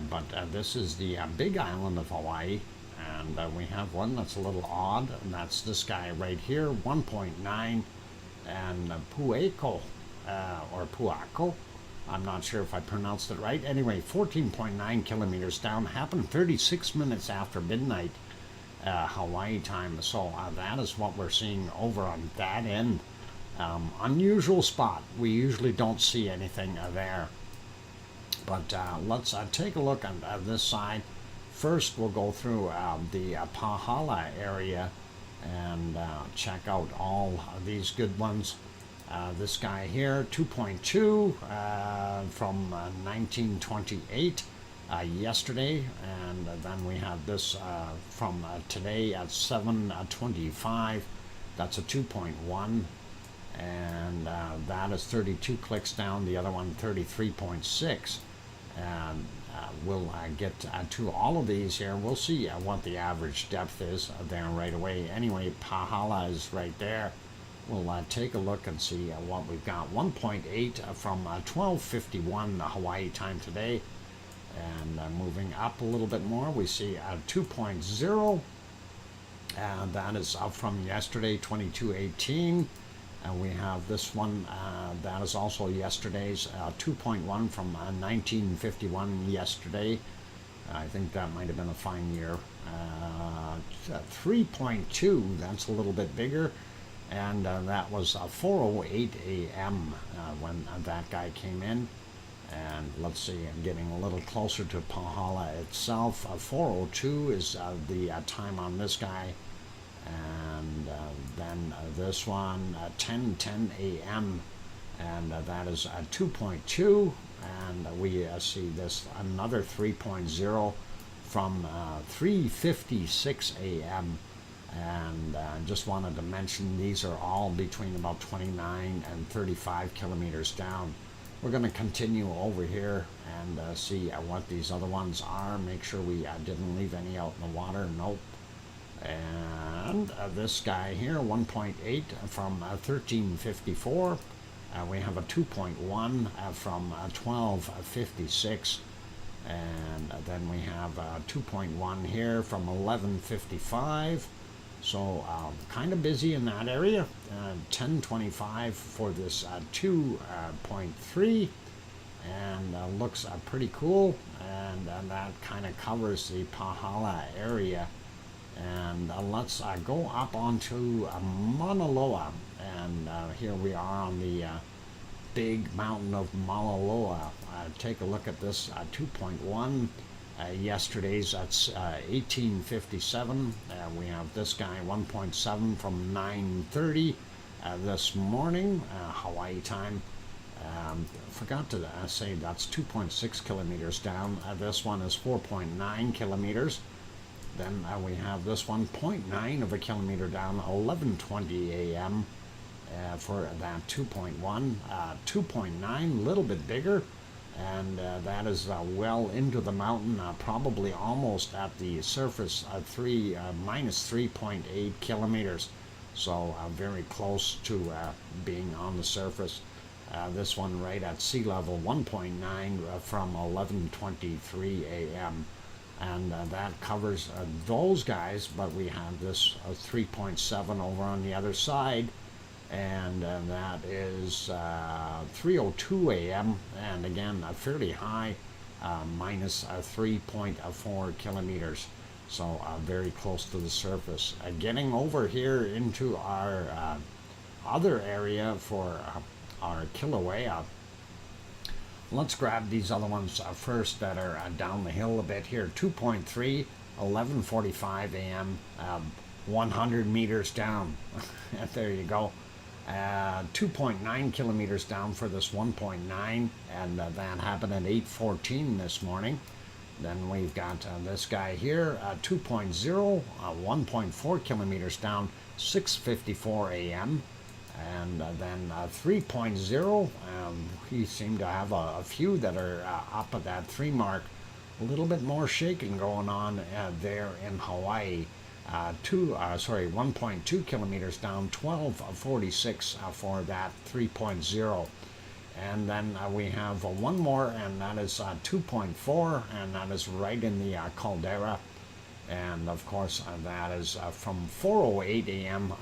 but this is the big island of Hawaii, And we have one that's a little odd, and that's this guy right here, 1.9, and Pueco, or Puaco. I'm not sure if I pronounced it right. Anyway, 14.9 kilometers down, happened 36 minutes after midnight Hawaii time. So that is what we're seeing over on that end. Unusual spot. We usually don't see anything there. But let's take a look on this side. First, we'll go through the Pahala area and check out all of these good ones. This guy here, 2.2 from 1928 yesterday, and then we have this from today at 7:25. That's a 2.1, and that is 32 clicks down. The other one, 33.6. And we'll get to all of these here. We'll see what the average depth is there right away. Anyway, Pahala is right there. We'll take a look and see what we've got. 1.8 from 12:51 Hawaii time today. And moving up a little bit more, we see 2.0. That is up from yesterday, 22:18. And we have this one that is also yesterday's 2.1 from 1951 yesterday. I think that might have been a fine year. 3.2, that's a little bit bigger. And that was 4:08 a.m. When that guy came in. And let's see, I'm getting a little closer to Pahala itself. 4:02 is the time on this guy. And then this one, 10:10 a.m. And that is 2.2. And we see this another 3.0 from 3:56 a.m. And just wanted to mention these are all between about 29 and 35 kilometers down. We're going to continue over here and see what these other ones are. Make sure we didn't leave any out in the water. Nope. And this guy here, 1.8 from 1354. We have a 2.1 from 1256. And then we have 2.1 here from 1155. So kind of busy in that area. 1025 for this 2.3. And looks pretty cool. And that kind of covers the Pahala area. And let's go up onto Mauna Loa, and here we are on the big mountain of Mauna Loa. Take a look at this 2.1. Yesterday's, that's 1857. We have this guy 1.7 from 9:30 this morning, Hawaii time. Forgot to say that's 2.6 kilometers down. This one is 4.9 kilometers. Then we have this one, 0.9 of a kilometer down, 11:20 a.m. For that 2.1. 2.9, a little bit bigger, and that is well into the mountain, probably almost at the surface, minus 3.8 kilometers. So very close to being on the surface. This one right at sea level, 1.9 from 11:23 a.m. And that covers those guys, but we have this 3.7 over on the other side, and that is 3:02 a.m. and again fairly high, minus 3.4 kilometers, so very close to the surface. Getting over here into our other area for our Kilauea. Let's grab these other ones first that are down the hill a bit here. 2.3, 11:45 a.m., 100 meters down. There you go. 2.9 kilometers down for this 1.9, and that happened at 8:14 this morning. Then we've got this guy here, 2.0, 1.4 kilometers down, 6:54 a.m. And then 3.0, we seem to have a few that are up at that 3 mark. A little bit more shaking going on there in Hawaii. 1.2 kilometers down, 12:46 for that 3.0. And then we have one more, and that is 2.4, and that is right in the caldera. And of course, that is from 4:08 a.m.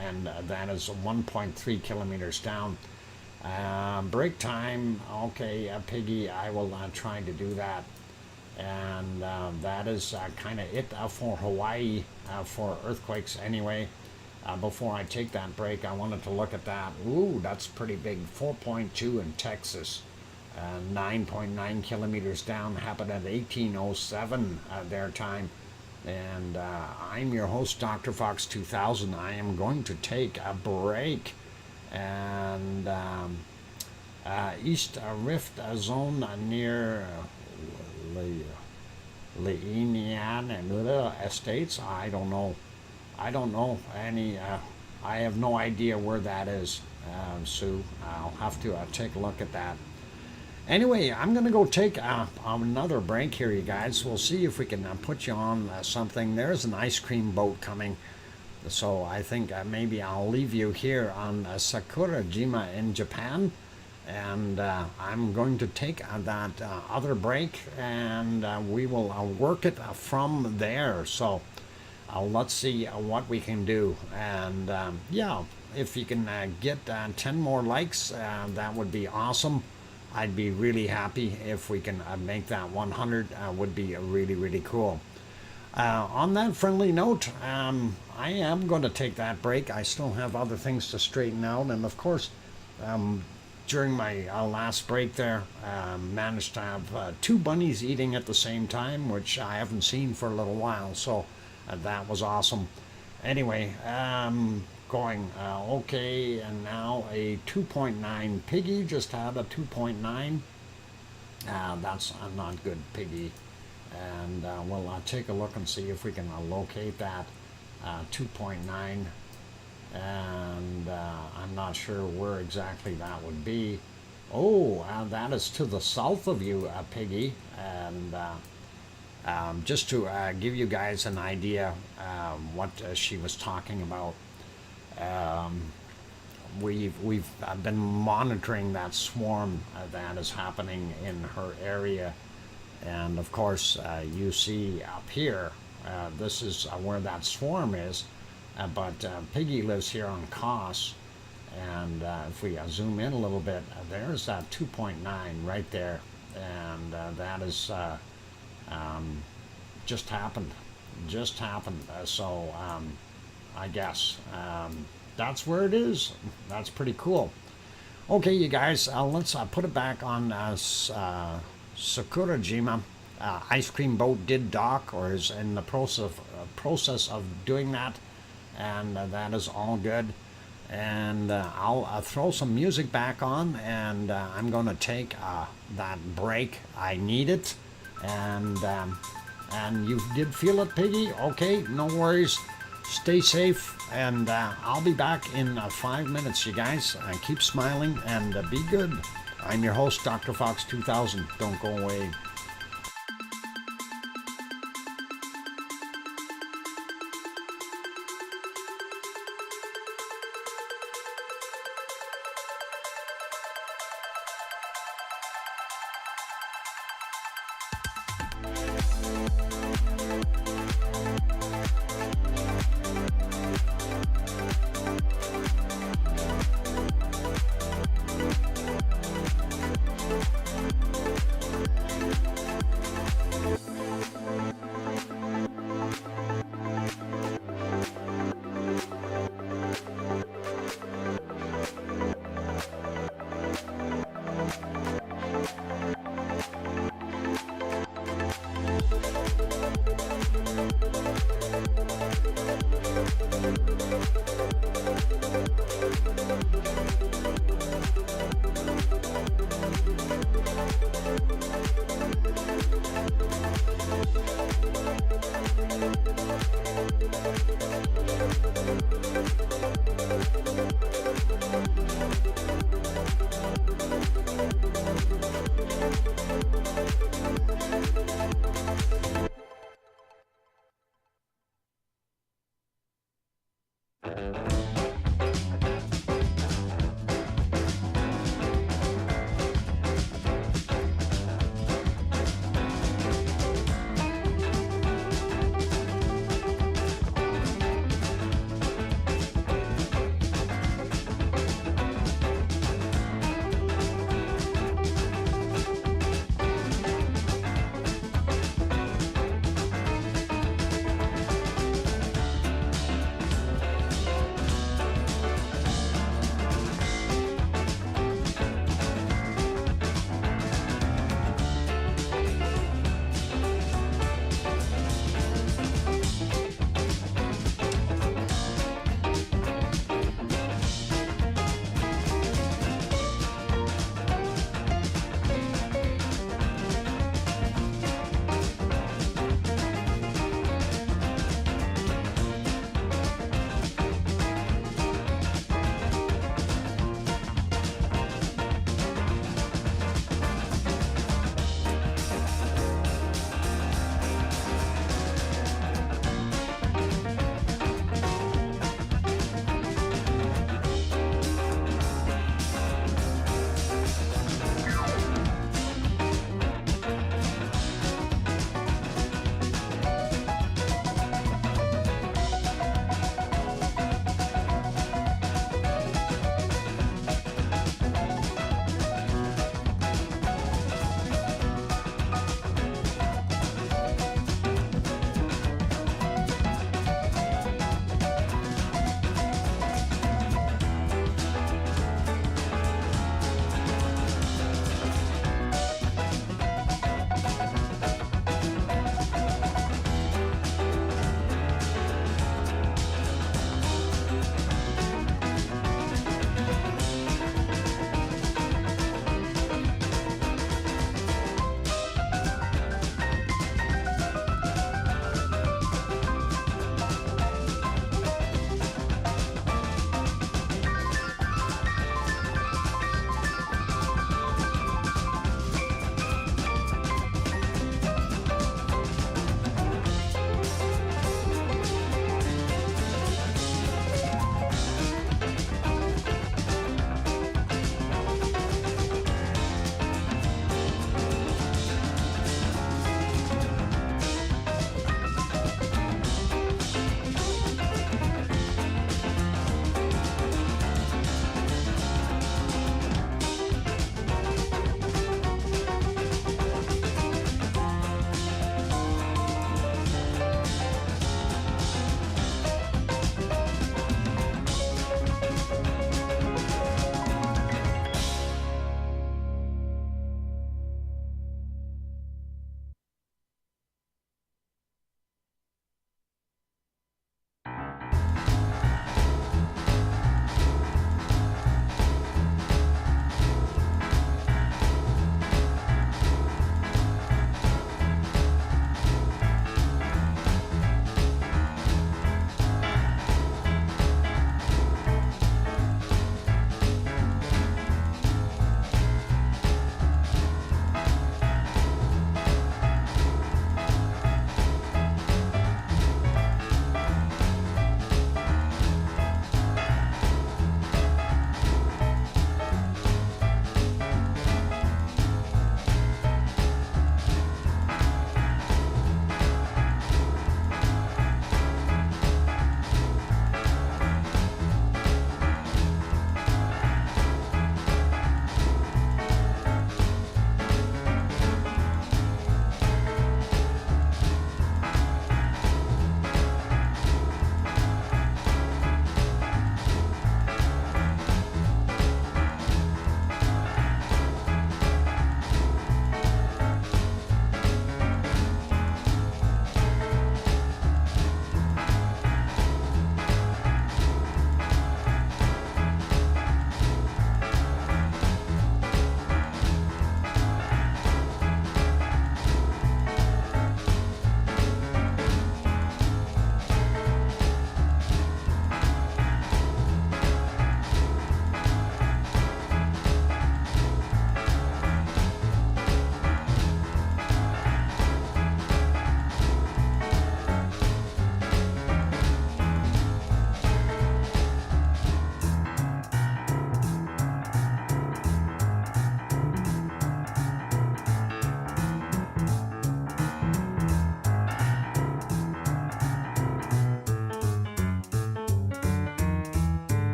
And that is 1.3 kilometers down. Break time, okay, Piggy, I will try to do that. And that is kind of it for Hawaii for earthquakes anyway. Before I take that break, I wanted to look at that. Ooh, that's pretty big. 4.2 in Texas. 9.9 kilometers down, happened at 1807 their time. And I'm your host, DrFox2000. I am going to take a break. And East Rift zone near Leinian and little estates. I don't know any. I have no idea where that is, Sue. I'll have to take a look at that. Anyway, I'm going to go take another break here, you guys. We'll see if we can put you on something. There's an ice cream boat coming. So I think maybe I'll leave you here on Sakurajima in Japan. And I'm going to take that other break, and we will work it from there. So let's see what we can do. And yeah, if you can get 10 more likes, that would be awesome. I'd be really happy if we can make that 100. Would be really, really cool. On that friendly note, I am going to take that break. I still have other things to straighten out. And of course, during my last break there, managed to have 2 bunnies eating at the same time, which I haven't seen for a little while. So that was awesome. Anyway, going okay, and now a 2.9 Piggy just had a 2.9. That's not good, Piggy. And we'll take a look and see if we can locate that 2.9. And I'm not sure where exactly that would be. Oh, that is to the south of you, Piggy. And just to give you guys an idea what she was talking about. We've been monitoring that swarm that is happening in her area, and of course you see up here this is where that swarm is, but Piggy lives here on Kos, and if we zoom in a little bit, there's that 2.9 right there, and that is just happened. So I guess that's where it is. That's pretty cool. Okay, you guys, let's put it back on Sakurajima. Ice cream boat did dock, or is in the process of doing that, and that is all good. And I'll throw some music back on, and I'm going to take that break. I need it, and you did feel it, Piggy? Okay, no worries. Stay safe, and I'll be back in 5 minutes, you guys. Keep smiling and be good. I'm your host, DrFox2000. Don't go away.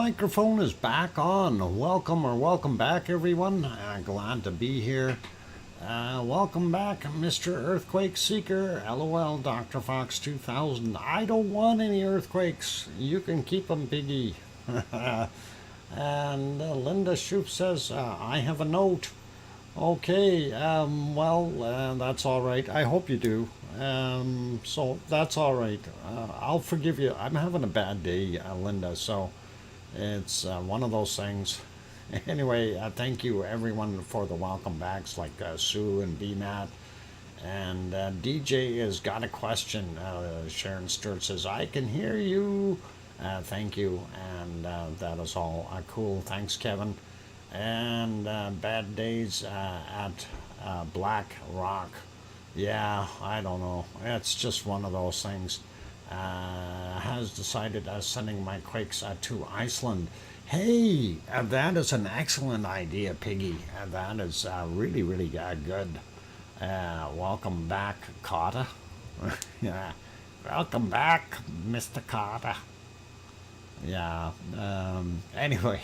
microphone is back on. Welcome back, everyone. Glad to be here. Welcome back, Mr. Earthquake Seeker. LOL, DrFox2000. I don't want any earthquakes. You can keep them, Piggy. And Linda Shoup says, I have a note. Okay, that's all right. I hope you do. So that's all right. I'll forgive you. I'm having a bad day, Linda, so it's one of those things. Anyway, thank you everyone for the welcome backs, like Sue and BMAT. And DJ has got a question. Sharon Sturt says, I can hear you. Thank you. And that is all cool. Thanks, Kevin. And bad days at Black Rock. Yeah, I don't know. It's just one of those things. Has decided sending my quakes to Iceland. Hey, that is an excellent idea, Piggy. That is really, really good. Welcome back, Carter. Yeah, welcome back, Mr. Carter. Yeah. Anyway,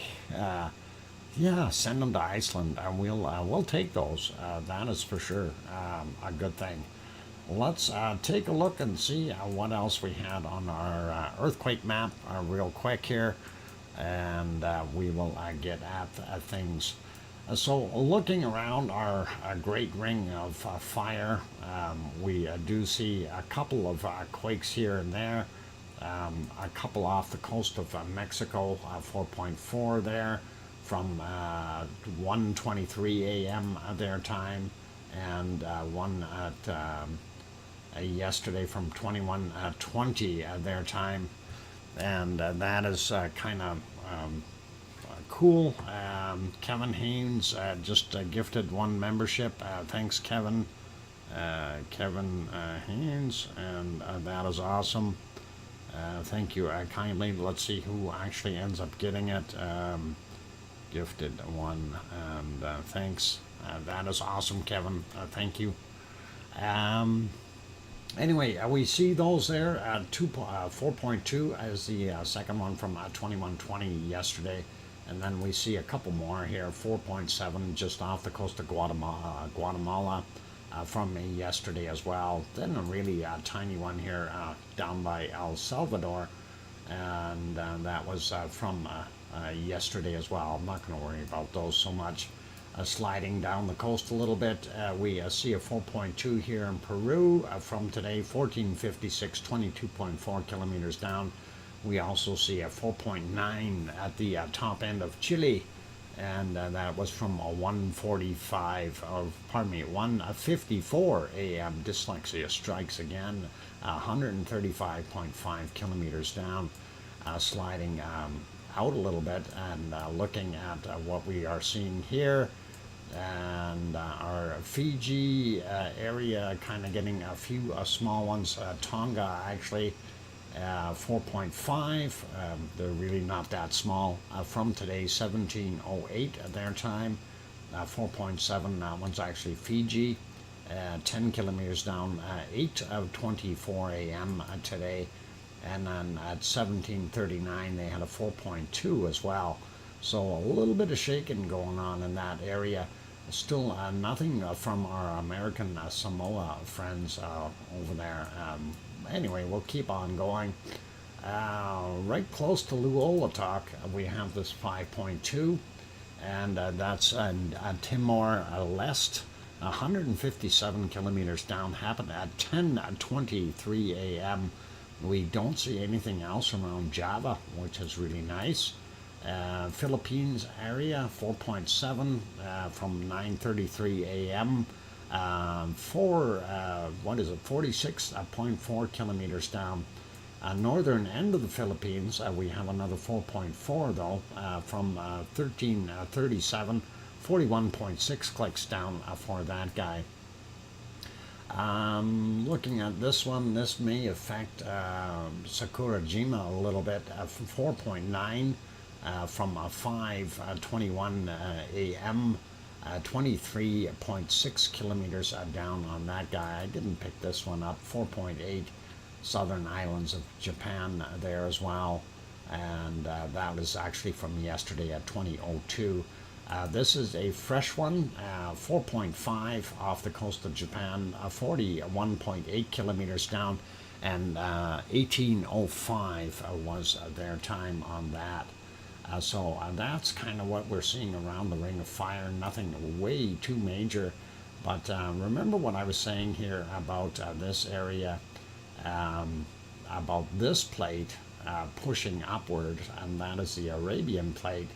yeah, send them to Iceland, and we'll take those. That is for sure a good thing. Let's take a look and see what else we had on our earthquake map real quick here, and we will get at things. So looking around our great ring of fire, we do see a couple of quakes here and there, a couple off the coast of Mexico, 4.4 there from 1:23 a.m. their time, and one at yesterday from 21:20 their time, and that is kind of cool. Kevin Haynes just gifted one membership. Thanks, Kevin. Kevin Haynes, and that is awesome. Thank you kindly. Let's see who actually ends up getting it. Gifted one, and thanks. That is awesome, Kevin. Thank you. Anyway, we see those there. 4.2 as the second one from 21:20 yesterday, and then we see a couple more here. 4.7 just off the coast of Guatemala from yesterday as well. Then a really tiny one here down by El Salvador, and that was from yesterday as well. I'm not going to worry about those so much. Sliding down the coast a little bit, we see a 4.2 here in Peru from today, 1456, 22.4 kilometers down. We also see a 4.9 at the top end of Chile, and that was from 1:54 a.m. Dyslexia strikes again, 135.5 kilometers down, sliding out a little bit, and looking at what we are seeing here, and our Fiji area kind of getting a few small ones. Tonga actually 4.5, they're really not that small. From today, 17:08 at their time, 4.7, that one's actually Fiji, 10 kilometers down, 8:24 a.m. Today. And then at 17:39 they had a 4.2 as well. So a little bit of shaking going on in that area. Still nothing from our American Samoa friends over there. Anyway, we'll keep on going. Right close to Luolatok, we have this 5.2, and that's Timor-Leste, 157 kilometers down. Happened at 10:23 a.m. We don't see anything else around Java, which is really nice. Philippines area, 4.7 from 9:33 a.m. 46.4 kilometers down. Northern end of the Philippines, we have another 4.4 though, from 13:37, 41.6 clicks down for that guy. Looking at this one, this may affect Sakurajima a little bit. 4.9 from 5:21 a.m. 23.6 kilometers down on that guy. I didn't pick this one up. 4.8 southern islands of Japan there as well. and that was actually from yesterday at 20:02. This is a fresh one, 4.5 off the coast of Japan, 41.8 kilometers down, and 18:05 was their time on that. So that's kind of what we're seeing around the Ring of Fire. Nothing way too major, but remember what I was saying here about this area, about this plate pushing upward, and that is the Arabian plate,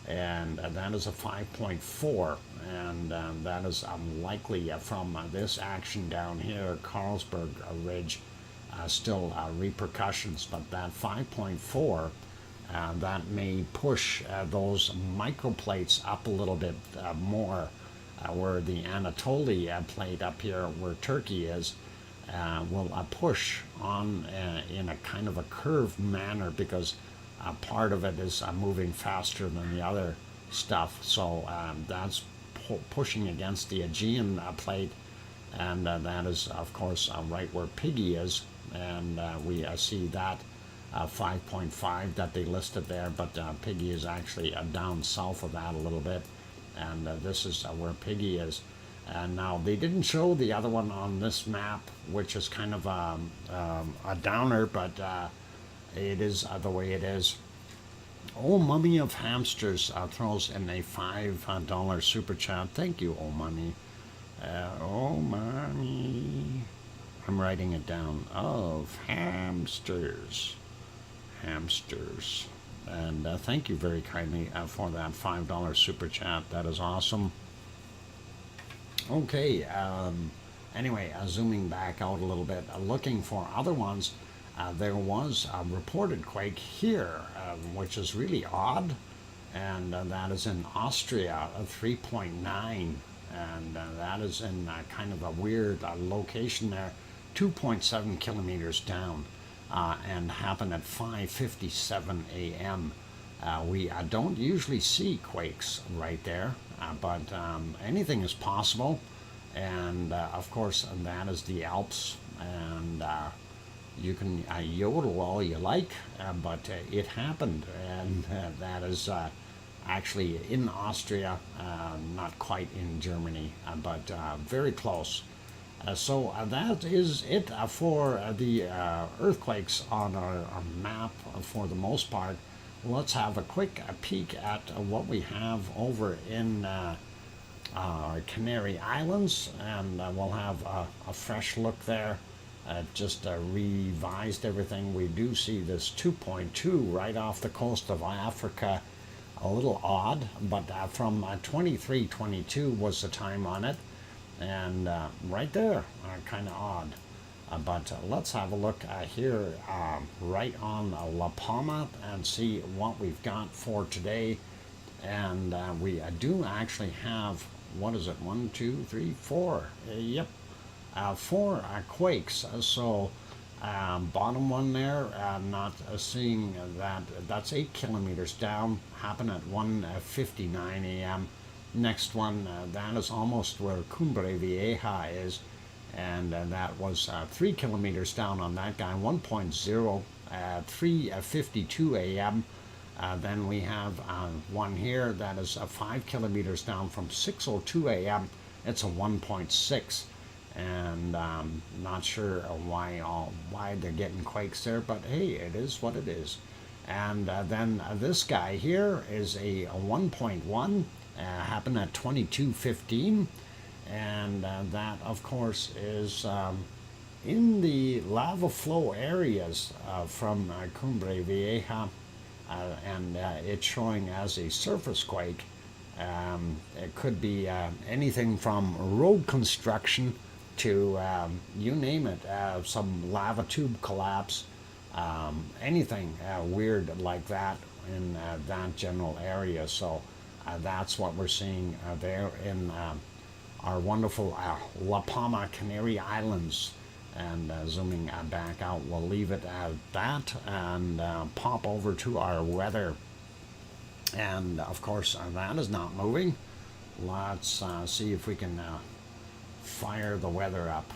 and that is a 5.4, and that is likely from this action down here, Carlsberg Ridge, still repercussions, but that 5.4, that may push those microplates up a little bit more, where the Anatolia plate up here, where Turkey is, will push on in a kind of a curved manner, because part of it is moving faster than the other stuff. So that's pushing against the Aegean plate, and that is, of course, right where Piggy is, and we see that 5.5 that they listed there, but Piggy is actually down south of that a little bit, and this is where Piggy is. And now they didn't show the other one on this map, which is kind of a downer, but it is the way it is. Oh, Mummy of Hamsters throws in a $5 super chat. Thank you, Oh Mummy. Oh Mummy. I'm writing it down. Of hamsters. Hamsters. And thank you very kindly for that $5 super chat. That is awesome. Okay, anyway, zooming back out a little bit, looking for other ones, there was a reported quake here, which is really odd, and that is in Austria, 3.9, and that is in kind of a weird location there, 2.7 kilometers down, and happened at 5:57 a.m. We don't usually see quakes right there, but anything is possible, and of course that is the Alps, and you can yodel all you like, but it happened, and that is actually in Austria, not quite in Germany, but very close. So that is it for the earthquakes on our map for the most part. Let's have a quick peek at what we have over in our Canary Islands, and we'll have a fresh look there. Just revised everything. We do see this 2.2 right off the coast of Africa. A little odd, but from 23:22 was the time on it, and right there, kind of odd. But let's have a look here right on La Palma and see what we've got for today. And we do actually have, what is it, 1, 2, 3, 4, yep, 4 quakes. So bottom one there, not seeing that, that's 8 kilometers down, happened at 1:59 a.m. Next one, that is almost where Cumbre Vieja is, and that was 3 kilometers down on that guy, 1.0 at 3:52 a.m. Then we have one here that is 5 kilometers down from 6:02 a.m. It's a 1.6, and not sure why they're getting quakes there, but hey, it is what it is. And then this guy here is a 1.1, happened at 22:15. And that, of course, is in the lava flow areas from Cumbre Vieja, and it's showing as a surface quake. It could be anything from road construction to, you name it, some lava tube collapse, anything weird like that in that general area. So that's what we're seeing there in our wonderful La Palma, Canary Islands. And zooming back out, we'll leave it at that and pop over to our weather. And of course, that is not moving. Let's see if we can fire the weather up.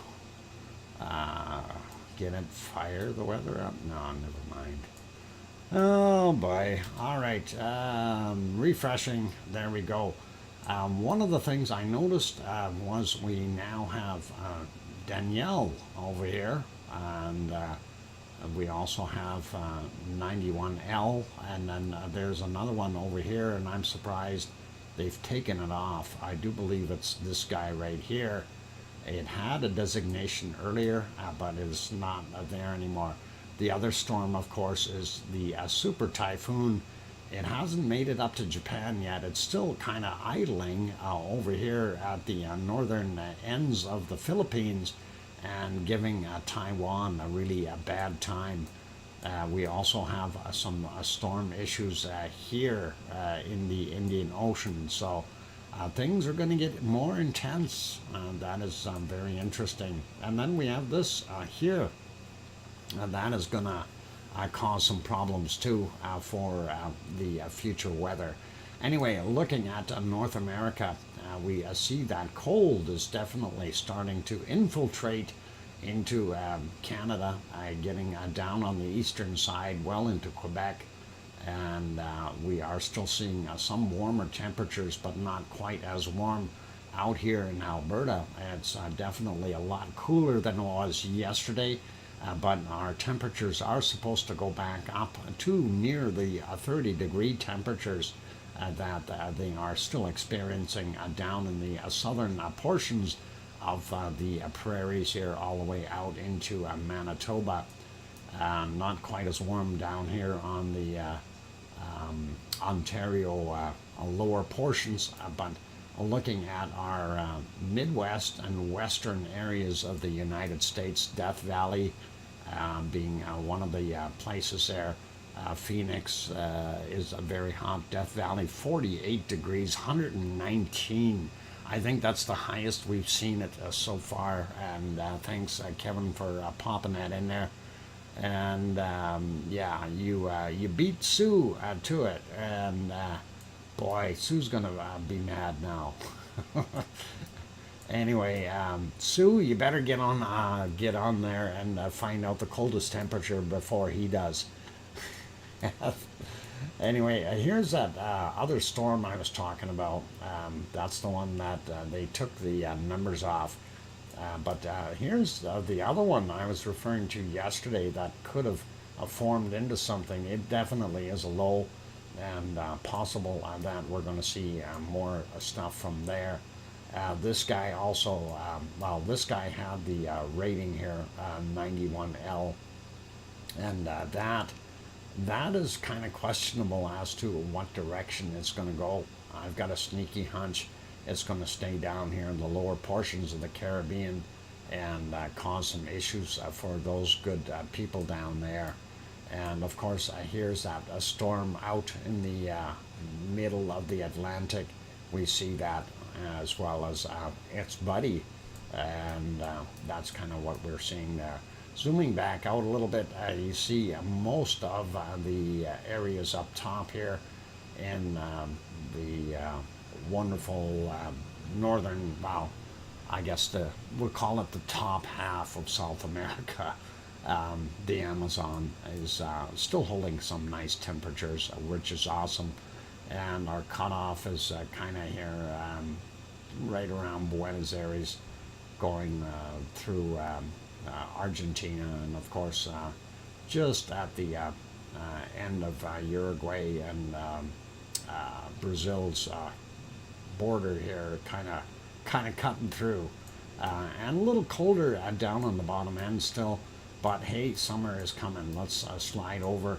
Get it? Fire the weather up? No, never mind. Oh boy. All right. Refreshing. There we go. One of the things I noticed was we now have Danielle over here, and we also have 91L, and then there's another one over here, and I'm surprised they've taken it off. I do believe it's this guy right here. It had a designation earlier, but it's not there anymore. The other storm, of course, is the super typhoon. It hasn't made it up to Japan yet. It's still kind of idling over here at the northern ends of the Philippines and giving Taiwan a really bad time. We also have some storm issues here in the Indian Ocean. So things are going to get more intense. That is very interesting. And then we have this here. That is going to cause some problems too for the future weather. Anyway, looking at North America, we see that cold is definitely starting to infiltrate into Canada, getting down on the eastern side, well into Quebec, and we are still seeing some warmer temperatures, but not quite as warm out here in Alberta. It's definitely a lot cooler than it was yesterday. But our temperatures are supposed to go back up to near the 30-degree temperatures that they are still experiencing down in the southern portions of the prairies here, all the way out into Manitoba. Not quite as warm down here on the Ontario lower portions, but looking at our Midwest and Western areas of the United States, Death Valley being one of the places there. Phoenix is a very hot. Death Valley, 48 degrees, 119. I think that's the highest we've seen it so far. And thanks, Kevin, for popping that in there. And yeah, you beat Sue to it. And boy, Sue's gonna be mad now. Anyway, Sue, you better get on there and find out the coldest temperature before he does. Anyway, here's that other storm I was talking about. That's the one that they took the numbers off. But here's the other one I was referring to yesterday that could have formed into something. It definitely is a low, and possible that we're going to see more stuff from there. This guy also, well, this guy had the rating here, 91L, and that is kind of questionable as to what direction it's going to go. I've got a sneaky hunch it's going to stay down here in the lower portions of the Caribbean and cause some issues for those good people down there. And of course, here's that a storm out in the middle of the Atlantic. We see that as well as its buddy, and that's kind of what we're seeing there. Zooming back out a little bit, you see most of the areas up top here in the wonderful northern, well, I guess we'll call it the top half of South America. The Amazon is still holding some nice temperatures, which is awesome. And our cutoff is kind of here right around Buenos Aires, going through Argentina, and of course just at the end of Uruguay and Brazil's border here, kind of cutting through, and a little colder down on the bottom end still. But hey, summer is coming. Let's slide over.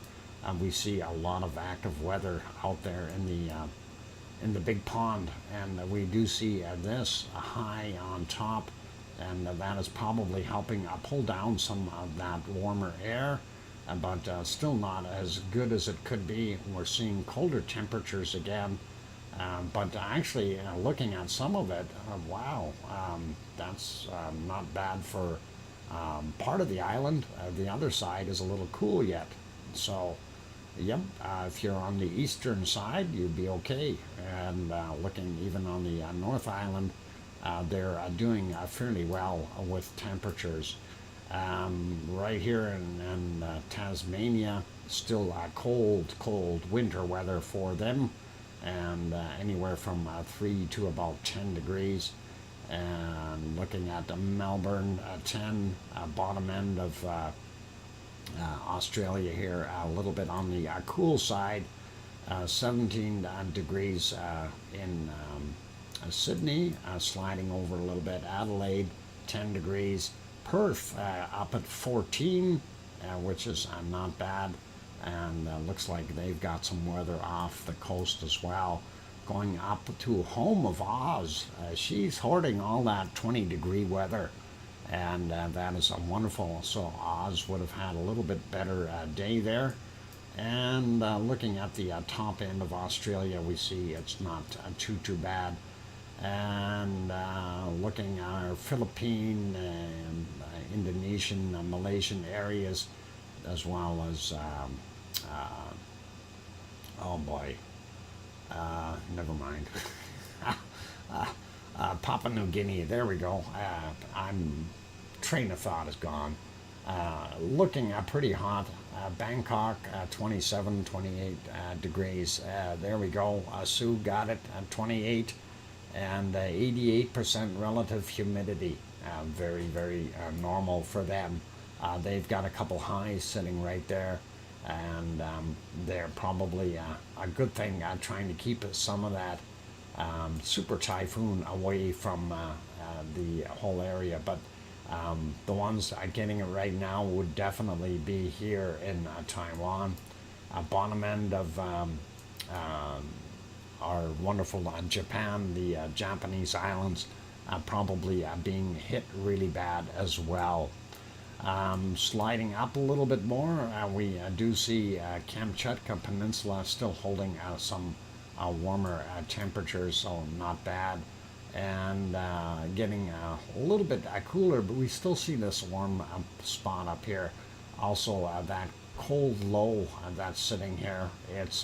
We see a lot of active weather out there in the big pond, and we do see this high on top, and that is probably helping pull down some of that warmer air, but still not as good as it could be. We're seeing colder temperatures again, but actually looking at some of it, wow, that's not bad for part of the island. The other side is a little cool yet, so yep, if you're on the eastern side, you'd be okay. And looking even on the North Island, they're doing fairly well with temperatures. Right here in Tasmania, still cold winter weather for them, and anywhere from 3 to about 10 degrees. And looking at Melbourne, 10, bottom end of Australia here, a little bit on the cool side, 17 degrees in Sydney, sliding over a little bit. Adelaide, 10 degrees. Perth up at 14, which is not bad, and looks like they've got some weather off the coast as well. Going up to home of Oz, she's hoarding all that 20-degree weather, and that is wonderful. So Oz would have had a little bit better day there. And looking at the top end of Australia, we see it's not too bad. And looking at our Philippine and Indonesian, Malaysian areas, as well as oh boy, never mind. Papua New Guinea, there we go. Train of thought is gone. Looking pretty hot. Bangkok, 27, 28 degrees. There we go. Sioux got it at 28, and 88% relative humidity. Very, very normal for them. They've got a couple highs sitting right there, and they're probably a good thing trying to keep some of that super typhoon away from the whole area. But the ones getting it right now would definitely be here in Taiwan. Bottom end of our wonderful Japan, the Japanese islands, probably being hit really bad as well. Sliding up a little bit more, we do see Kamchatka Peninsula still holding some warmer temperatures, so not bad. And getting a little bit cooler, but we still see this warm spot up here. Also, that cold low that's sitting here,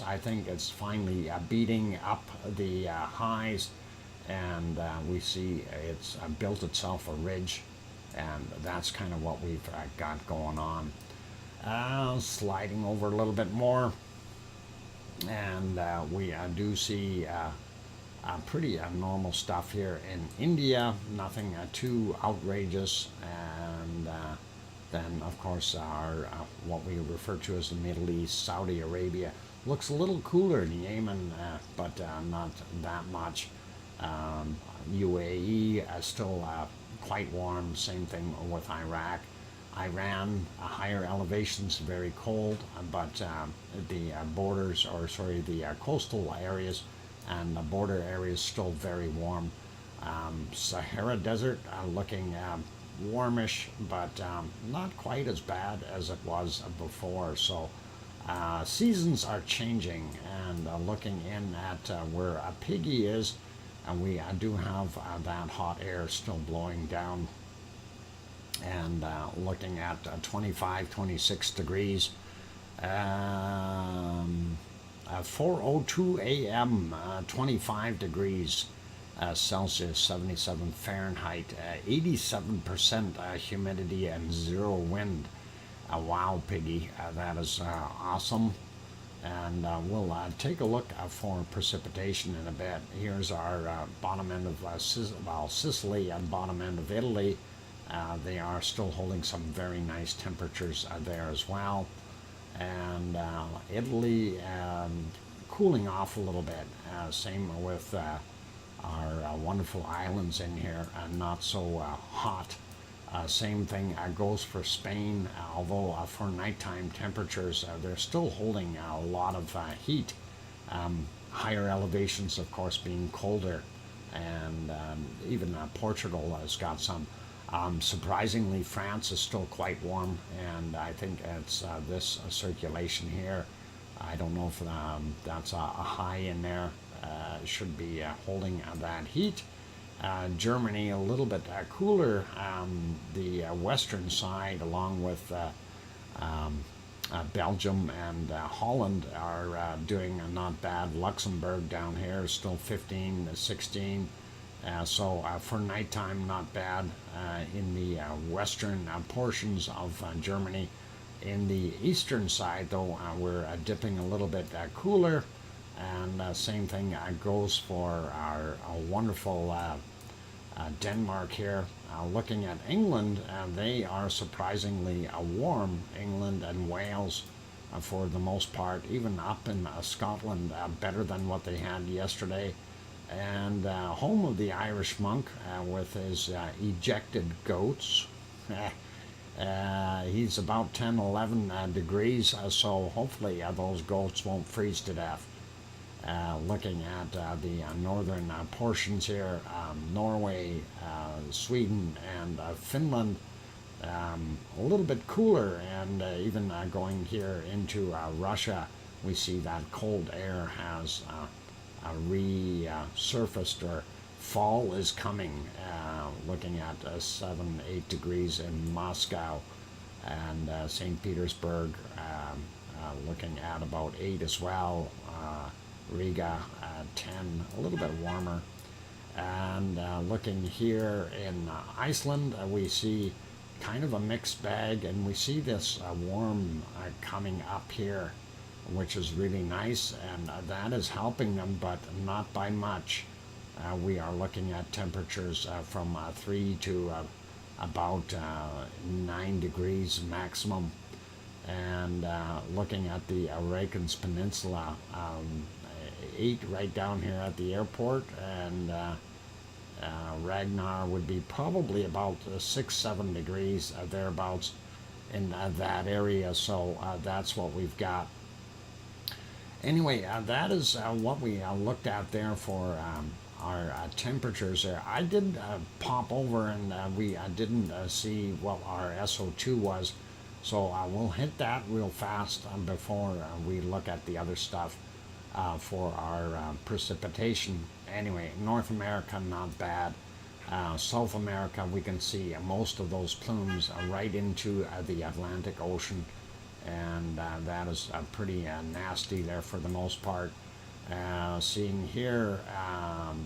I think it's finally beating up the highs, and we see it's built itself a ridge, and that's kind of what we've got going on. Sliding over a little bit more, and we do see pretty normal stuff here in India, nothing too outrageous. And then, of course, our what we refer to as the Middle East, Saudi Arabia, looks a little cooler in Yemen, but not that much. UAE still quite warm. Same thing with Iraq. Iran, higher elevations, very cold, but the borders, or sorry, the coastal areas and the border areas still very warm. Sahara Desert looking warmish, but not quite as bad as it was before. So seasons are changing, and looking in at where Piggy is, and we do have that hot air still blowing down, and looking at 25, 26 degrees. 4:02 a.m., 25 degrees Celsius, 77 Fahrenheit, 87% humidity, and 0 wind. Wow, Piggy, that is awesome. And we'll take a look for precipitation in a bit. Here's our bottom end of Sicily and bottom end of Italy. They are still holding some very nice temperatures there as well. And Italy cooling off a little bit. Same with our wonderful islands in here, not so hot. Same thing goes for Spain, although for nighttime temperatures, they're still holding a lot of heat. Higher elevations, of course, being colder. And even Portugal has got some. Surprisingly, France is still quite warm, and I think it's this circulation here. I don't know if that's a high in there. Should be holding that heat. Germany a little bit cooler. The western side, along with Belgium and Holland, are doing not bad. Luxembourg down here is still 15 to 16. So for nighttime, not bad in the western portions of Germany. In the eastern side, though, we're dipping a little bit cooler, and same thing goes for our wonderful Denmark here. Looking at England, they are surprisingly warm. England and Wales, for the most part, even up in Scotland, better than what they had yesterday. And home of the Irish monk with his ejected goats. He's about 10, 11 degrees, so hopefully those goats won't freeze to death. Looking at the northern portions here, Norway, Sweden, and Finland, a little bit cooler, and even going here into Russia, we see that cold air has resurfaced, or fall is coming. Looking at 7, 8 degrees in Moscow, and St. Petersburg, looking at about 8 as well. Riga 10, a little bit warmer. And looking here in Iceland, we see kind of a mixed bag, and we see this warm coming up here, which is really nice, and that is helping them, but not by much. We are looking at temperatures from 3 to about 9 degrees maximum. And looking at the Reykjanes Peninsula, 8 right down here at the airport, and Ragnar would be probably about 6, 7 degrees thereabouts in that area. So that's what we've got. Anyway, that is what we looked at there for our temperatures there. I did pop over, and we didn't see what our SO2 was, so we'll hit that real fast before we look at the other stuff for our precipitation. Anyway, North America, not bad. South America, we can see most of those plumes right into the Atlantic Ocean, and that is pretty nasty there for the most part. Seeing here,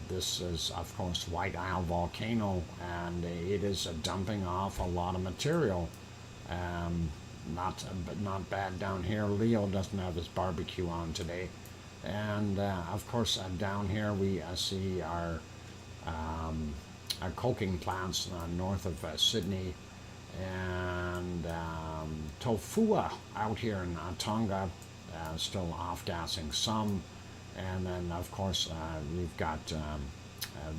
this is of course White Isle volcano, and it is dumping off a lot of material. Not bad down here. Leo doesn't have his barbecue on today. And of course down here we see our coking plants north of Sydney, and Tofua out here in Tonga, still off-gassing some. And then of course we've got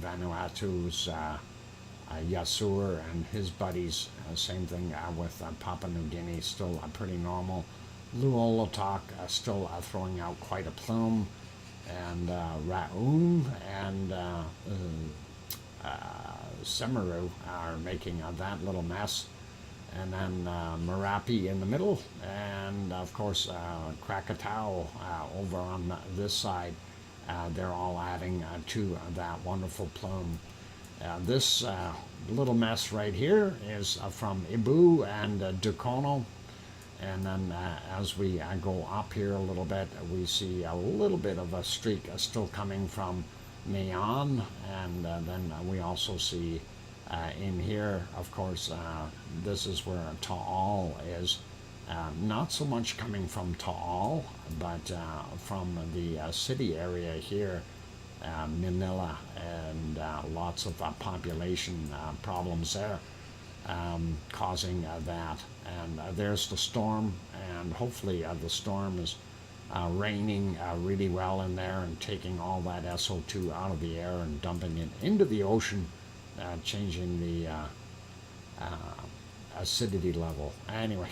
Vanuatu's Yasur and his buddies, same thing with Papua New Guinea, still pretty normal. Luolatok still throwing out quite a plume, and Raun and Semeru are making that little mess, and then Merapi in the middle, and of course Krakatau over on this side. They're all adding to that wonderful plume. This little mess right here is from Ibu and Dukono. And then as we go up here a little bit, we see a little bit of a streak still coming from Mayon, and then we also see in here, of course, this is where Taal is. Not so much coming from Taal, but from the city area here, Manila, and lots of population problems there. Causing that, and there's the storm, and hopefully the storm is raining really well in there and taking all that SO2 out of the air and dumping it into the ocean, changing the acidity level. Anyway,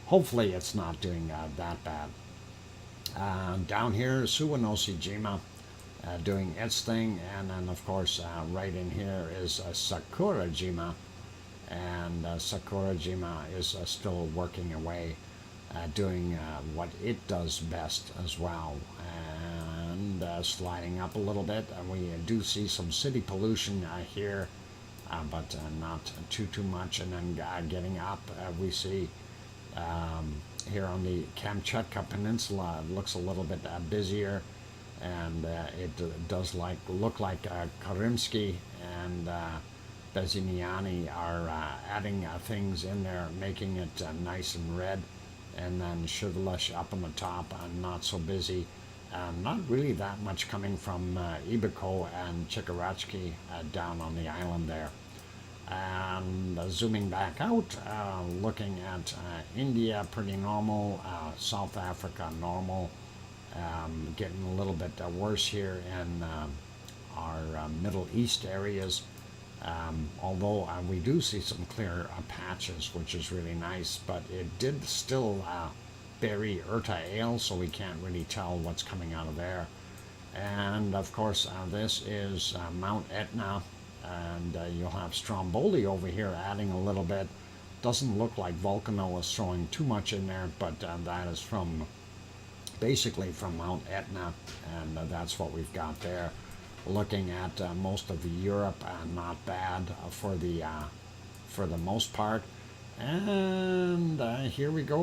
hopefully it's not doing that bad. Down here, Suwanoshijima doing its thing, and then of course right in here is Sakurajima, and Sakurajima is still working away, doing what it does best as well, and sliding up a little bit. And we do see some city pollution here, but not too much. And then getting up, we see here on the Kamchatka Peninsula, it looks a little bit busier, and it does look like Karimsky, and Bezimiani are adding things in there, making it nice and red. And then Shivalish up on the top, not so busy. Not really that much coming from Ibico and Chikarachki down on the island there. And zooming back out, looking at India, pretty normal. South Africa, normal. Getting a little bit worse here in our Middle East areas. Although we do see some clear patches, which is really nice, but it did still bury Urta Ale, so we can't really tell what's coming out of there. And of course, this is Mount Etna, and you'll have Stromboli over here adding a little bit. Doesn't look like Volcano is throwing too much in there, but that is from basically from Mount Etna, and that's what we've got there. Looking at most of Europe, not bad for the most part. And here we go.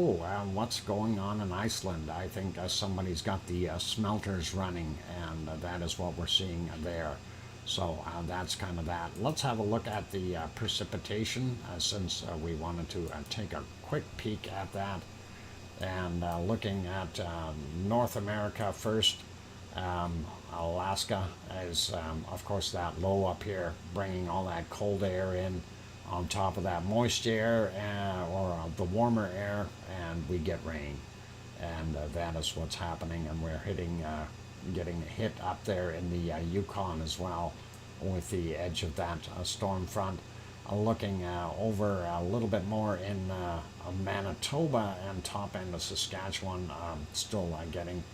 What's going on in Iceland? I think somebody's got the smelters running, and that is what we're seeing there. So that's kind of that. Let's have a look at the precipitation, since we wanted to take a quick peek at that. And looking at North America first. Alaska is, of course, that low up here, bringing all that cold air in on top of that moist air or the warmer air, and we get rain. And that is what's happening, and we're getting hit up there in the Yukon as well with the edge of that storm front. Looking over a little bit more in Manitoba and top end of Saskatchewan, still getting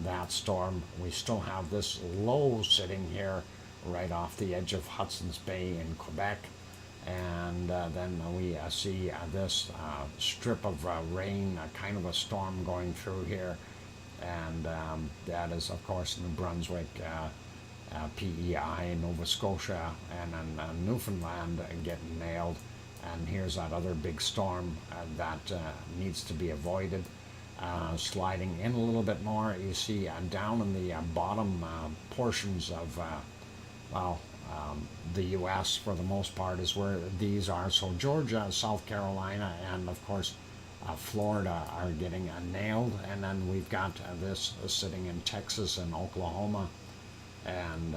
that storm. We still have this low sitting here right off the edge of Hudson's Bay in Quebec, and then we see this strip of rain, kind of a storm going through here, and that is of course New Brunswick, PEI, Nova Scotia, and then Newfoundland getting nailed. And here's that other big storm that needs to be avoided. Sliding in a little bit more, you see down in the bottom portions of the U.S. for the most part is where these are. So Georgia, South Carolina, and of course Florida are getting nailed. And then we've got this sitting in Texas and Oklahoma, and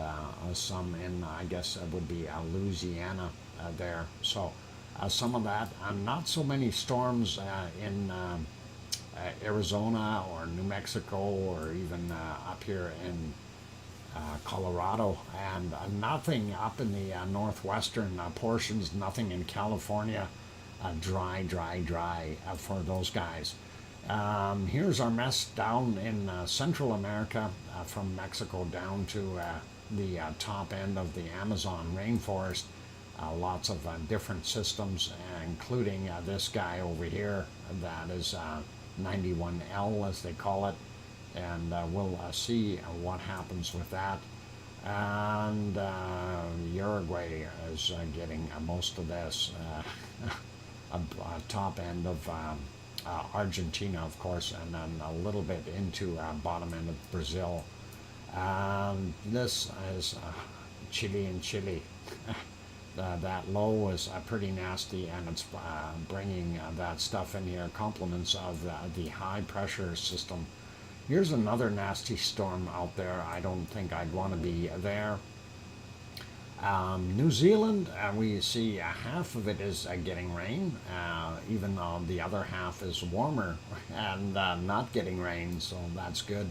some in, I guess it would be Louisiana there. So some of that, not so many storms in Arizona or New Mexico, or even up here in Colorado, and nothing up in the northwestern portions, nothing in California. Dry for those guys. Here's our mess down in Central America, from Mexico down to the top end of the Amazon rainforest. Lots of different systems, including this guy over here that is 91L, as they call it, and we'll see what happens with that. And Uruguay is getting most of this. Top end of Argentina, of course, and then a little bit into bottom end of Brazil. This is Chile and Chile. That low is pretty nasty, and it's bringing that stuff in here, complements of the high pressure system. Here's another nasty storm out there. I don't think I'd want to be there. New Zealand, we see half of it is getting rain, even though the other half is warmer and not getting rain, so that's good.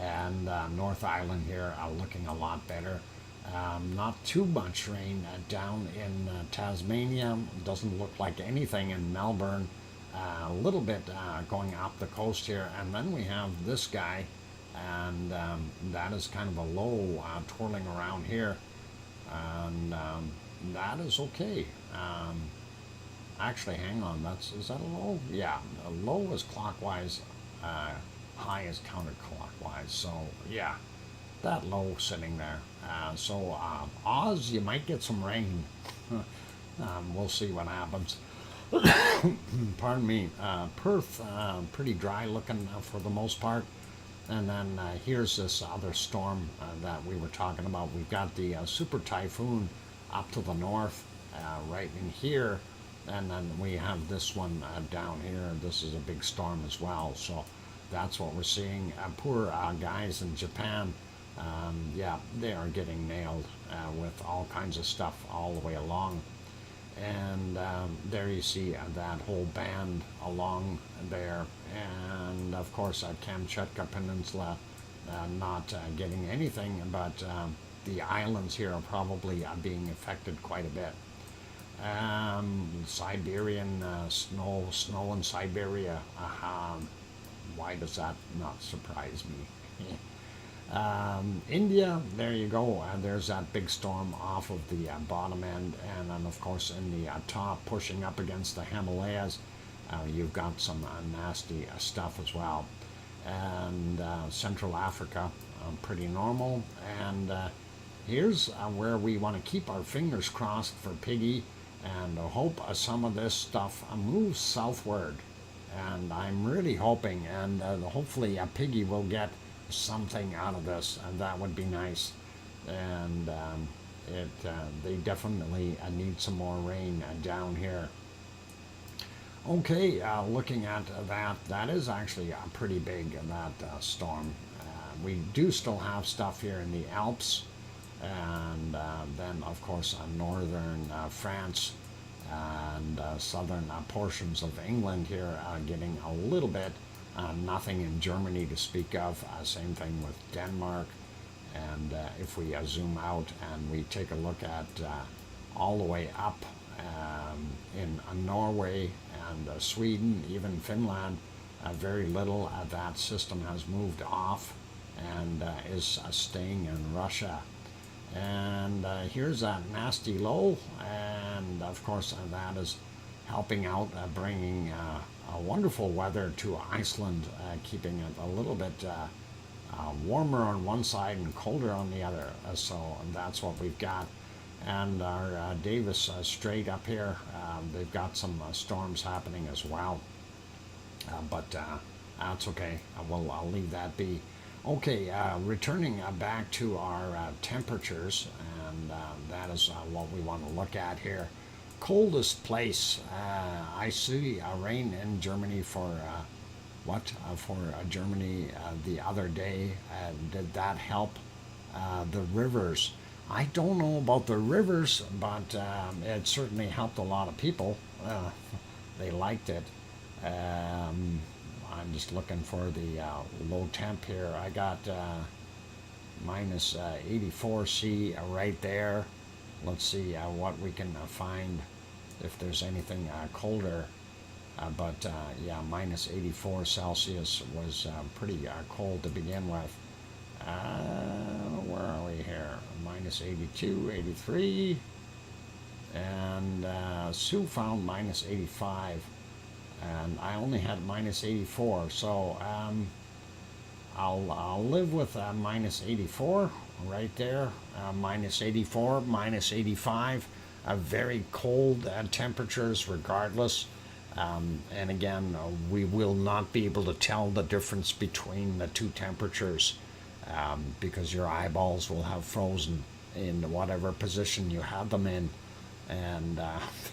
And North Island here looking a lot better. Not too much rain down in Tasmania. Doesn't look like anything in Melbourne. A little bit going up the coast here, and then we have this guy, and that is kind of a low twirling around here, and that is okay. Actually, hang on, is that a low? Yeah, a low is clockwise, high is counterclockwise, so yeah, that low sitting there. So Oz, you might get some rain. We'll see what happens. Pardon me. Perth, pretty dry looking for the most part. And then here's this other storm that we were talking about. We've got the super typhoon up to the north, right in here, and then we have this one down here. This is a big storm as well, so that's what we're seeing. Poor guys in Japan, yeah, they are getting nailed with all kinds of stuff all the way along. And there you see that whole band along there, and of course Kamchatka Peninsula not getting anything, but the islands here are probably being affected quite a bit. Siberian snow in Siberia. Why does that not surprise me? India, there you go. There's that big storm off of the bottom end, and then of course in the top, pushing up against the Himalayas, you've got some nasty stuff as well. And Central Africa, pretty normal. And here's where we want to keep our fingers crossed for Piggy, and hope some of this stuff moves southward. And I'm really hoping, and hopefully Piggy will get something out of this, and that would be nice. And they definitely need some more rain down here. Okay, looking at that is actually pretty big, that storm. We do still have stuff here in the Alps, and then of course northern France and southern portions of England here getting a little bit. Nothing in Germany to speak of. Same thing with Denmark. And if we zoom out and we take a look at all the way up in Norway and Sweden, even Finland, very little. That system has moved off and is staying in Russia. And here's that nasty low, and of course that is helping out, bringing wonderful weather to Iceland, keeping it a little bit warmer on one side and colder on the other. So that's what we've got. And our Davis Strait up here, they've got some storms happening as well. But that's okay. I'll leave that be. Okay, returning back to our temperatures, and that is what we want to look at here. Coldest place. I see rain in Germany for Germany the other day. Did that help the rivers? I don't know about the rivers, but it certainly helped a lot of people. They liked it. I'm just looking for the low temp here. I got minus 84 C right there. Let's see what we can find, if there's anything colder. But yeah, minus 84 Celsius was pretty cold to begin with. Where are we here? Minus 82, 83. And Sue found minus 85. And I only had minus 84. So I'll live with minus 84 right there. Minus 84, minus 85. Very cold temperatures regardless. And again, we will not be able to tell the difference between the two temperatures because your eyeballs will have frozen in whatever position you have them in. And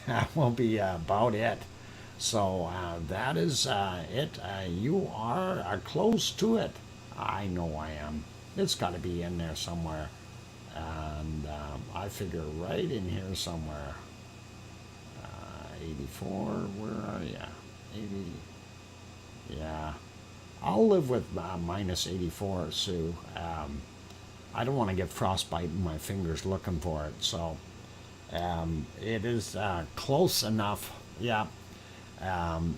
that will be about it. So that is it. You are close to it. I know I am. It's got to be in there somewhere. And I figure right in here somewhere. 84, where are you? 80, yeah. I'll live with minus 84, Sue. I don't want to get frostbite in my fingers looking for it, so it is close enough, yeah.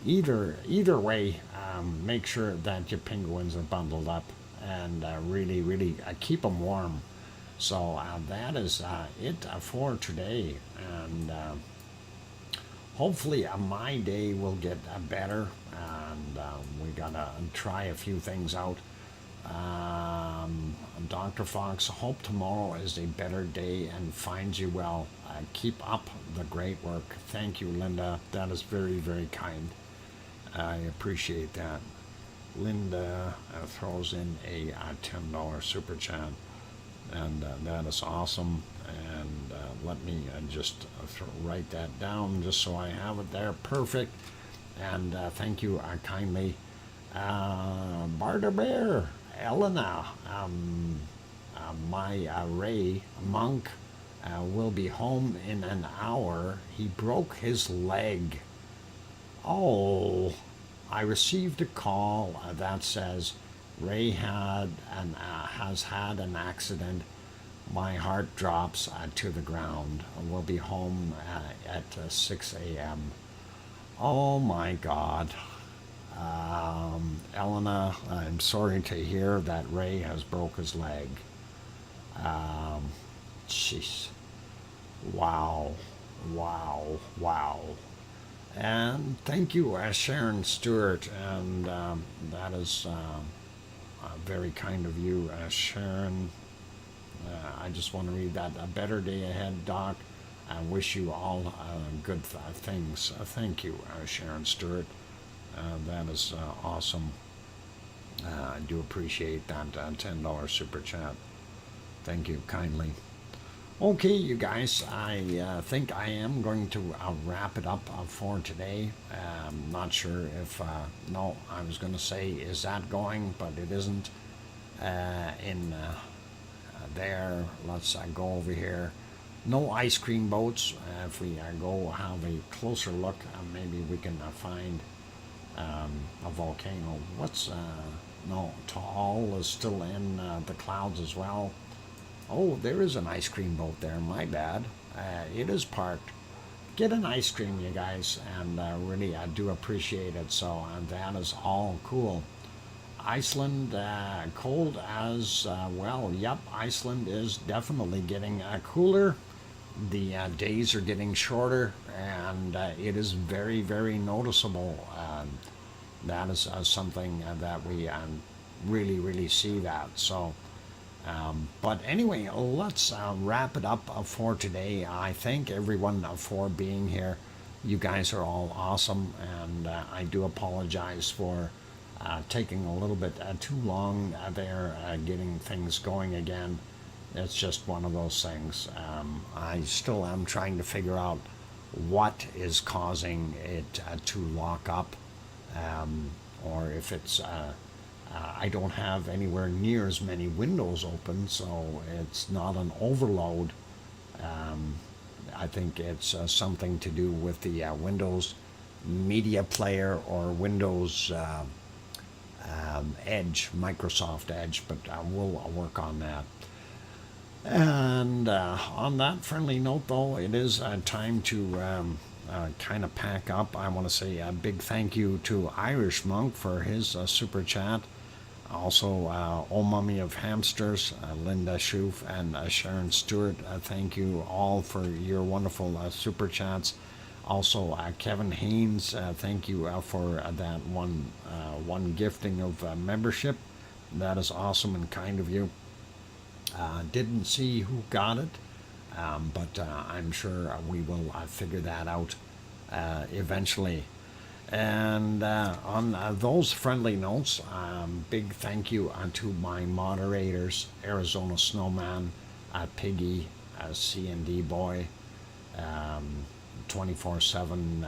Either way, make sure that your penguins are bundled up and really keep them warm. So that is it for today, and hopefully my day will get better, and we gotta try a few things out. Dr. Fox, hope tomorrow is a better day and finds you well. Keep up the great work. Thank you, Linda. That is very kind. I appreciate that. Linda throws in a $10 super chat. and that is awesome. And let me just write that down just so I have it there. Perfect. And thank you kindly, Barter Bear, Elena, my Ray Monk will be home in an hour. He broke his leg. Oh, I received a call that says Ray has had an accident. My heart drops to the ground. We'll be home at 6 a.m. Oh my God. Elena, I'm sorry to hear that Ray has broke his leg. Jeez. Wow. Wow. Wow. And thank you, Sharon Stewart. And that is very kind of you, Sharon. I just want to read that. A better day ahead, Doc. I wish you all good things. Thank you, Sharon Stewart. That is awesome. I do appreciate that $10 super chat. Thank you kindly. Okay, you guys, I think I am going to wrap it up for today. Not sure if, no, I was going to say, is that going, but it isn't. There, let's go over here. No ice cream boats. If we go have a closer look, maybe we can find a volcano. What's, no, Taal is still in the clouds as well. Oh, there is an ice cream boat there. My bad. It is parked. Get an ice cream, you guys, and really, I do appreciate it. So that is all cool. Iceland, cold as well. Yep, Iceland is definitely getting cooler. The days are getting shorter, and it is very, very noticeable. That is something that we really, really see that. So. But anyway, let's wrap it up for today. I thank everyone for being here. You guys are all awesome, and I do apologize for taking a little bit too long there getting things going again. It's just one of those things. I still am trying to figure out what is causing it to lock up, or if it's I don't have anywhere near as many windows open, so it's not an overload. I think it's something to do with the Windows Media Player or Windows Edge, Microsoft Edge, but we'll work on that. And on that friendly note, though, it is time to kind of pack up. I want to say a big thank you to Irish Monk for his super chat. Also, Oh Mummy of Hamsters, Linda Schoof, and Sharon Stewart. Thank you all for your wonderful super chats. Also, Kevin Haynes, thank you for that one gifting of membership. That is awesome and kind of you. Didn't see who got it, but I'm sure we will figure that out eventually. And on those friendly notes, big thank you to my moderators, Arizona Snowman, Piggy, C&D Boy, 24/7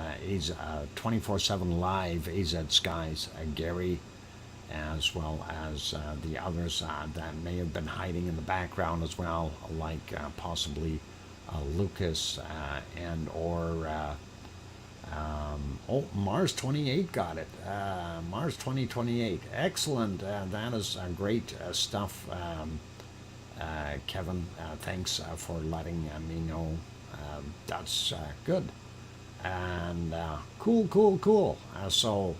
24/7 Live, AZ Skies, Gary, as well as the others that may have been hiding in the background as well, like possibly Lucas and or Mars 28 got it. Mars 2028. Excellent. That is great stuff, Kevin. Thanks for letting me know. That's good. And cool. So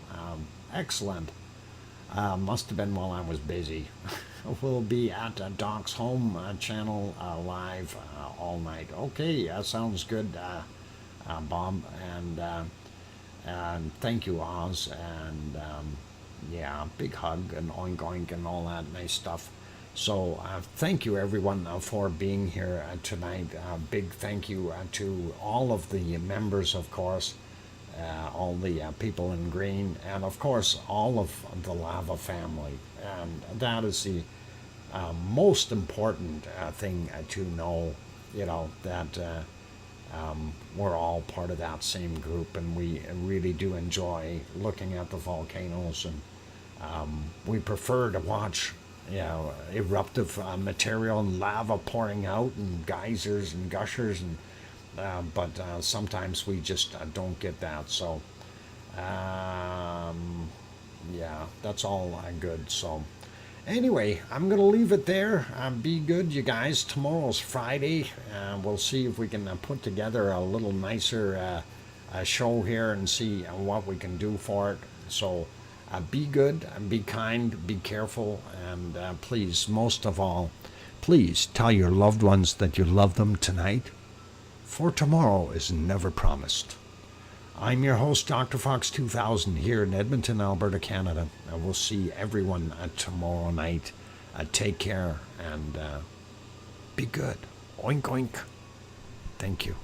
excellent. Must have been while I was busy. We'll be at Doc's home channel live all night. Okay, sounds good. Bob, and thank you, Oz, and yeah, big hug and oink oink and all that nice stuff. So thank you everyone for being here tonight. Big thank you to all of the members, of course, all the people in green, and of course all of the Lava family. And that is the most important thing to know, that we're all part of that same group, and we really do enjoy looking at the volcanoes, and we prefer to watch eruptive material and lava pouring out and geysers and gushers, and but sometimes we just don't get that. So yeah, that's all good. So anyway, I'm going to leave it there. Be good, you guys. Tomorrow's Friday. We'll see if we can put together a little nicer show here and see what we can do for it. So be good, be kind, be careful, and please, most of all, please tell your loved ones that you love them tonight, for tomorrow is never promised. I'm your host, DrFox2000, here in Edmonton, Alberta, Canada. And we'll see everyone tomorrow night. Take care and be good. Oink, oink. Thank you.